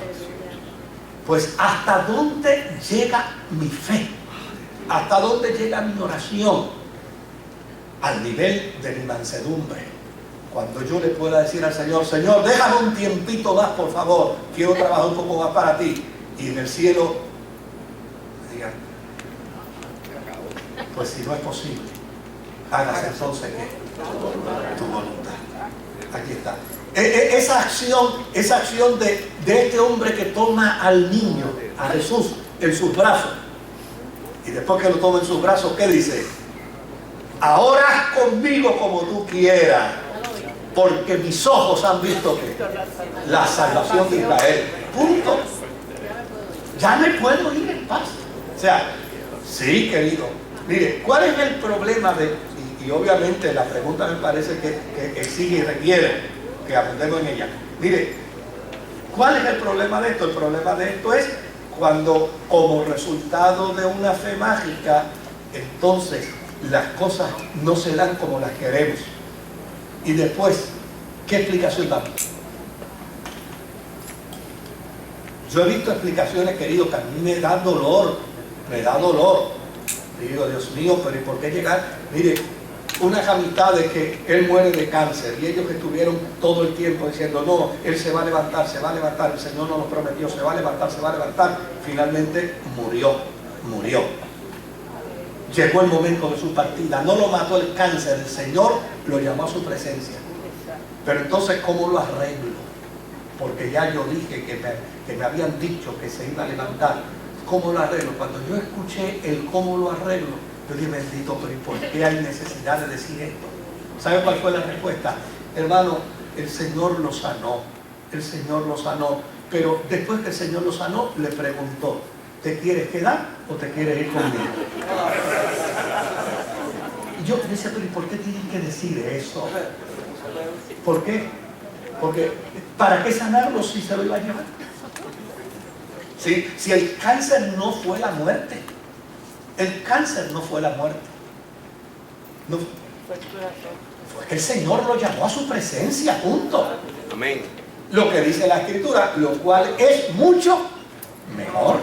Pues hasta dónde llega mi fe, hasta dónde llega mi oración, al nivel de mi mansedumbre. Cuando yo le pueda decir al Señor, Señor, déjame un tiempito más, por favor, quiero trabajar un poco más para ti. Y en el cielo me digan, pues si no es posible, hágase entonces ¿qué? Tu voluntad. Aquí está. Esa acción de este hombre que toma al niño, a Jesús, en sus brazos, y después que lo toma en sus brazos, ¿qué dice? Ahora haz conmigo como tú quieras, porque mis ojos han visto que la salvación de Israel. Punto. Ya me puedo ir en paz. O sea, sí, querido. Mire, ¿cuál es el problema de...? Y obviamente la pregunta me parece que exige y requiere que aprendemos en ella. Mire, ¿cuál es el problema de esto? El problema de esto es cuando, como resultado de una fe mágica, entonces las cosas no se dan como las queremos. Y después, ¿qué explicación damos? Yo he visto explicaciones, querido, que a mí me da dolor. Digo, Dios mío, pero ¿y por qué llegar? Mire, unas amistades que él muere de cáncer y ellos que estuvieron todo el tiempo diciendo, no, él se va a levantar, el Señor nos lo prometió, se va a levantar, finalmente murió. Llegó el momento de su partida, no lo mató el cáncer, el Señor lo llamó a su presencia. Pero entonces, ¿cómo lo arreglo? Porque ya yo dije que me habían dicho que se iba a levantar. ¿Cómo lo arreglo? Cuando yo escuché el cómo lo arreglo, yo dije, bendito, pero ¿y por qué hay necesidad de decir esto? ¿Sabe cuál fue la respuesta? Hermano, el Señor lo sanó. Pero después que el Señor lo sanó, le preguntó, ¿te quieres quedar o te quieres ir conmigo? Y yo decía, pero ¿y por qué tienen que decir eso? ¿Por qué? Porque, ¿para qué sanarlo si se lo iba a llevar? Si el cáncer no fue la muerte. El cáncer no fue la muerte. No, fue que el Señor lo llamó a su presencia, punto. Amén. Lo que dice la Escritura, lo cual es mucho mejor.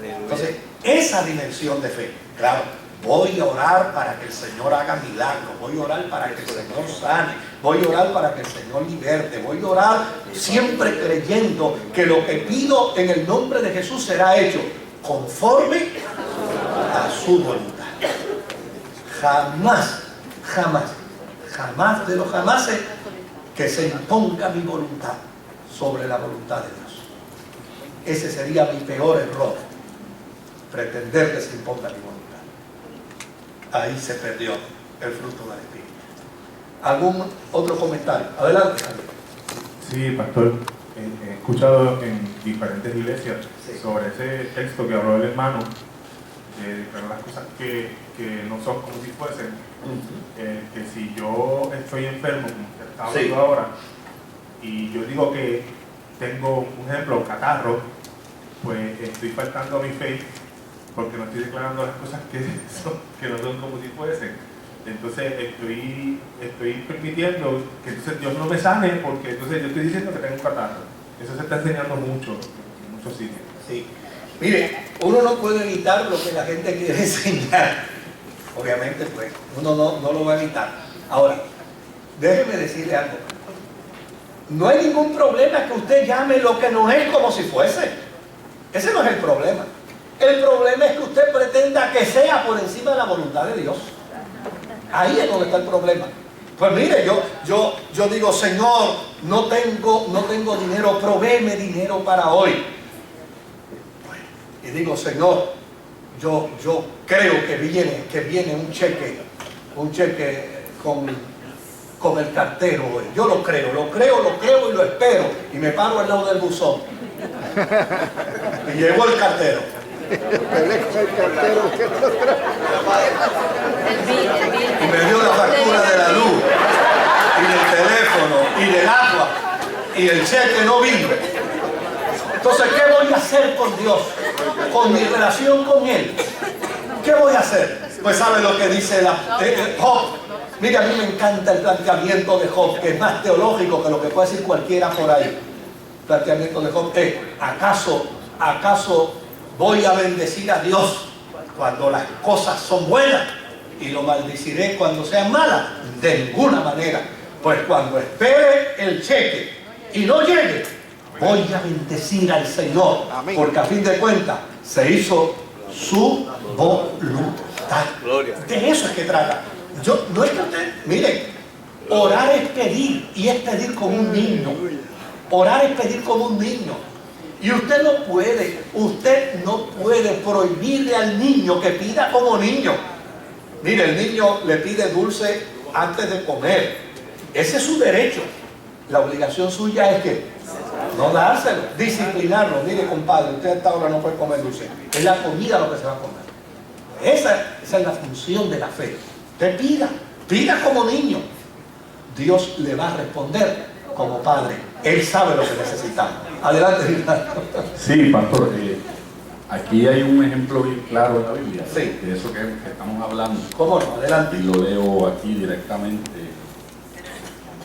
Entonces, esa dimensión de fe, claro, voy a orar para que el Señor haga milagros, voy a orar para que el Señor sane, voy a orar para que el Señor liberte, voy a orar siempre creyendo que lo que pido en el nombre de Jesús será hecho conforme a su voluntad. Jamás de los jamases que se imponga mi voluntad sobre la voluntad de Dios. Ese sería mi peor error, pretender que se imponga mi voluntad. Ahí se perdió el fruto del Espíritu. ¿Algún otro comentario? Adelante, Javier. Sí, pastor, he escuchado en diferentes iglesias sobre ese texto que habló el hermano, de las cosas que no son como si fuesen, que si yo estoy enfermo, como usted está hablando ahora, y yo digo que tengo, un ejemplo, catarro, pues estoy faltando a mi fe, porque no estoy declarando las cosas que no son como si fuesen. Entonces estoy permitiendo que entonces Dios no me sane, porque entonces yo estoy diciendo que tengo un catarro. Eso se está enseñando mucho en muchos sitios. Sí. Mire, uno no puede evitar lo que la gente quiere enseñar. Obviamente, pues, uno no lo va a evitar. Ahora, déjeme decirle algo. No hay ningún problema que usted llame lo que no es como si fuese. Ese no es el problema. El problema es que usted pretenda que sea por encima de la voluntad de Dios. Ahí es donde está el problema. Pues mire, yo digo, Señor, no tengo dinero, provéeme dinero para hoy. Y digo, Señor, yo creo que viene un cheque con el cartero hoy. Yo lo creo y lo espero. Y me paro al lado del buzón. Y llegó el cartero. Y me dio la factura de la luz, y del teléfono, y del agua, y el cheque no vino. Entonces, ¿qué voy a hacer con Dios? Con mi relación con Él. ¿Qué voy a hacer? Pues sabe lo que dice Job. Mira, a mí me encanta el planteamiento de Job, que es más teológico que lo que puede decir cualquiera por ahí. El planteamiento de Job es, ¿acaso voy a bendecir a Dios cuando las cosas son buenas y lo maldeciré cuando sean malas? De ninguna manera. Pues cuando espere el cheque y no llegue, voy a bendecir al Señor. Amén. Porque a fin de cuentas se hizo su voluntad. De eso es que trata. No es que usted, mire, orar es pedir, y es pedir como un niño. Orar es pedir como un niño. Y usted no puede prohibirle al niño que pida como niño. Mire, el niño le pide dulce antes de comer. Ese es su derecho. La obligación suya es que no dárselo, disciplinarlo. Mire, compadre, usted a esta hora no puede comer dulce. Es la comida lo que se va a comer. Esa es la función de la fe. Usted pida como niño. Dios le va a responder como padre. Él sabe lo que necesitamos. Adelante, Ricardo. Sí, pastor. Aquí hay un ejemplo bien claro en la Biblia, sí, de eso que estamos hablando. ¿Cómo no? Adelante. Y lo leo aquí directamente.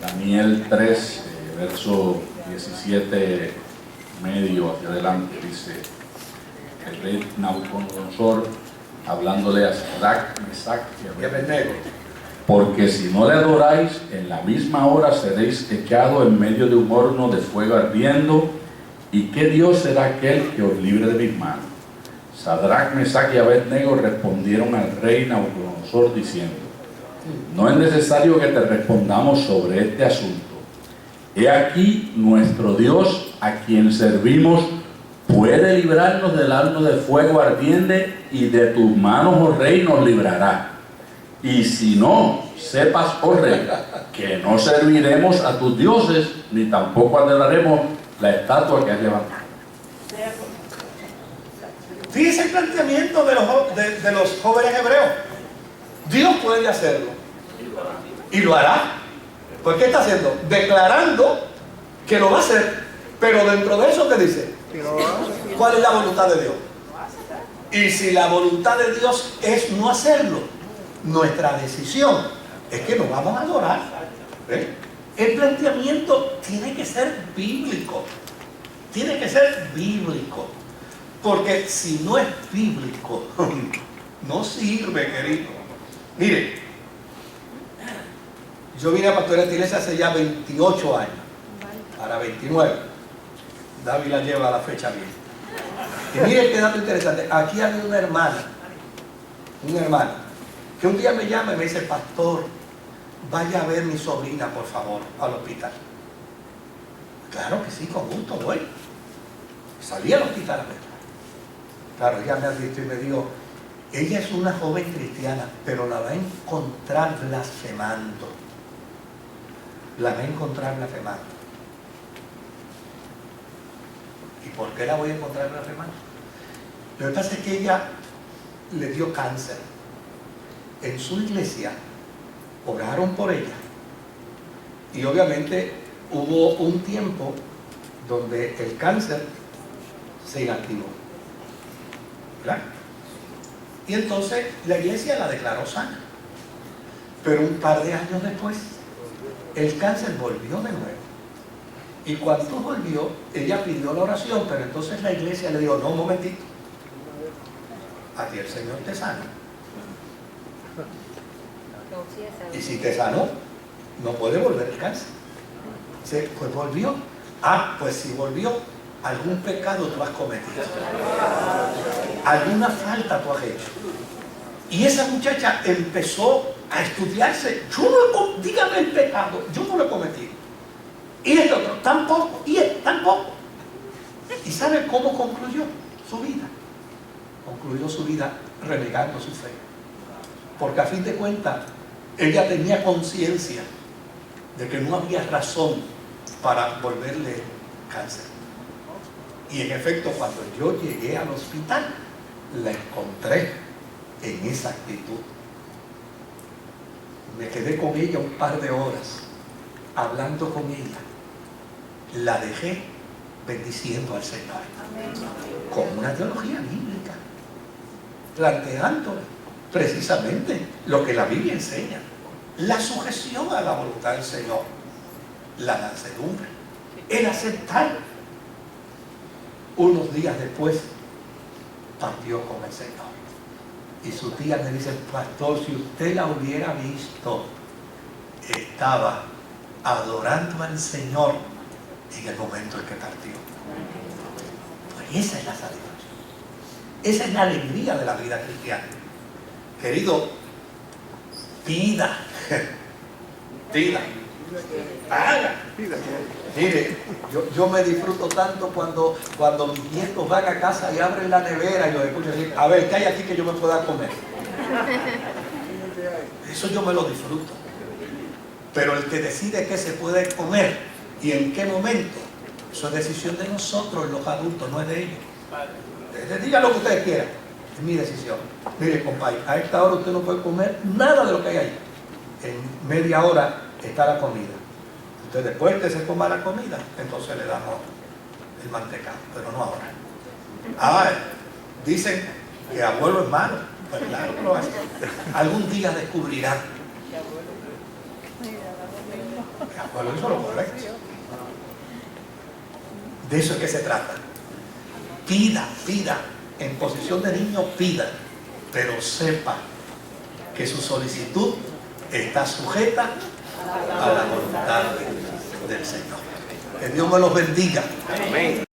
Daniel 3, verso 17, medio hacia adelante, dice el rey Nabucodonosor, hablándole a Sadrach, Mesach y Abednego: porque si no le adoráis, en la misma hora seréis echados en medio de un horno de fuego ardiendo. ¿Y qué Dios será aquel que os libre de mis manos? Sadrach, Mesach y Abednego respondieron al rey Nabucodonosor diciendo: no es necesario que te respondamos sobre este asunto. He aquí nuestro Dios, a quien servimos, puede librarnos del horno de fuego ardiente, y de tus manos, oh rey, nos librará. Y si no, sepas, oh rey, que no serviremos a tus dioses, ni tampoco adoraremos la estatua que has levantado. Fíjese el planteamiento de los jóvenes hebreos. Dios puede hacerlo y lo hará. ¿Pues qué está haciendo? Declarando que lo va a hacer. Pero dentro de eso, ¿qué dice? ¿Cuál es la voluntad de Dios? Y si la voluntad de Dios es no hacerlo, nuestra decisión es que nos vamos a adorar. El planteamiento tiene que ser bíblico. Tiene que ser bíblico. Porque si no es bíblico, no sirve, querido. Mire, yo vine a pastorear esta iglesia hace ya 28 años, para 29. David la lleva a la fecha bien. Y mire qué dato interesante. Aquí hay una hermana, que un día me llama y me dice: pastor, vaya a ver mi sobrina, por favor, al hospital. Claro que sí, con gusto voy. Salí al hospital a verla. Claro, ella me ha visto y me dijo: ella es una joven cristiana, pero la va a encontrar blasfemando. La va a encontrar blasfemando. ¿Y por qué la voy a encontrar blasfemando? Lo que pasa es que ella le dio cáncer. En su iglesia oraron por ella. Y obviamente hubo un tiempo donde el cáncer se inactivó. ¿Verdad? Y entonces la iglesia la declaró sana. Pero un par de años después, el cáncer volvió de nuevo. Y cuando volvió, ella pidió la oración, pero entonces la iglesia le dijo: no, un momentito, a ti el Señor te sana. Y si te sanó, no puede volver el cáncer. Pues volvió. Pues si volvió, algún pecado tú has cometido, alguna falta tú has hecho. Y esa muchacha empezó a estudiarse. Dígame el pecado, yo no lo he cometido. Y este otro, tampoco, y él, tampoco. ¿Y sabe cómo concluyó su vida? Concluyó su vida renegando su fe. Porque a fin de cuentas, ella tenía conciencia de que no había razón para volverle cáncer. Y en efecto, cuando yo llegué al hospital, la encontré en esa actitud. Me quedé con ella un par de horas, hablando con ella. La dejé bendiciendo al Señor. Con una teología bíblica, planteándole precisamente lo que la Biblia enseña: la sujeción a la voluntad del Señor, la mansedumbre, el aceptar. Unos días después partió con el Señor. Y su tía me dice: pastor, si usted la hubiera visto, estaba adorando al Señor en el momento en que partió. Pues esa es la satisfacción. Esa es la alegría de la vida cristiana. Querido, pida. Pida. Haga. Mire, yo me disfruto tanto cuando mis nietos van a casa y abren la nevera y los escucho decir: a ver, ¿qué hay aquí que yo me pueda comer? Eso yo me lo disfruto. Pero el que decide qué se puede comer y en qué momento, eso es decisión de nosotros, los adultos, no es de ellos. Digan lo que ustedes quieran, es mi decisión. Mire, compadre, a esta hora usted no puede comer nada de lo que hay ahí. En media hora está la comida. Usted después que se coma la comida, entonces le damos el mantecado, pero no ahora. Dicen que abuelo es malo. Pues claro que lo hace. Algún día descubrirán que abuelo hizo lo correcto. De eso es que se trata. Pida, en posición de niño pida, pero sepa que su solicitud está sujeta a la voluntad del Señor. Que Dios me los bendiga. Amén.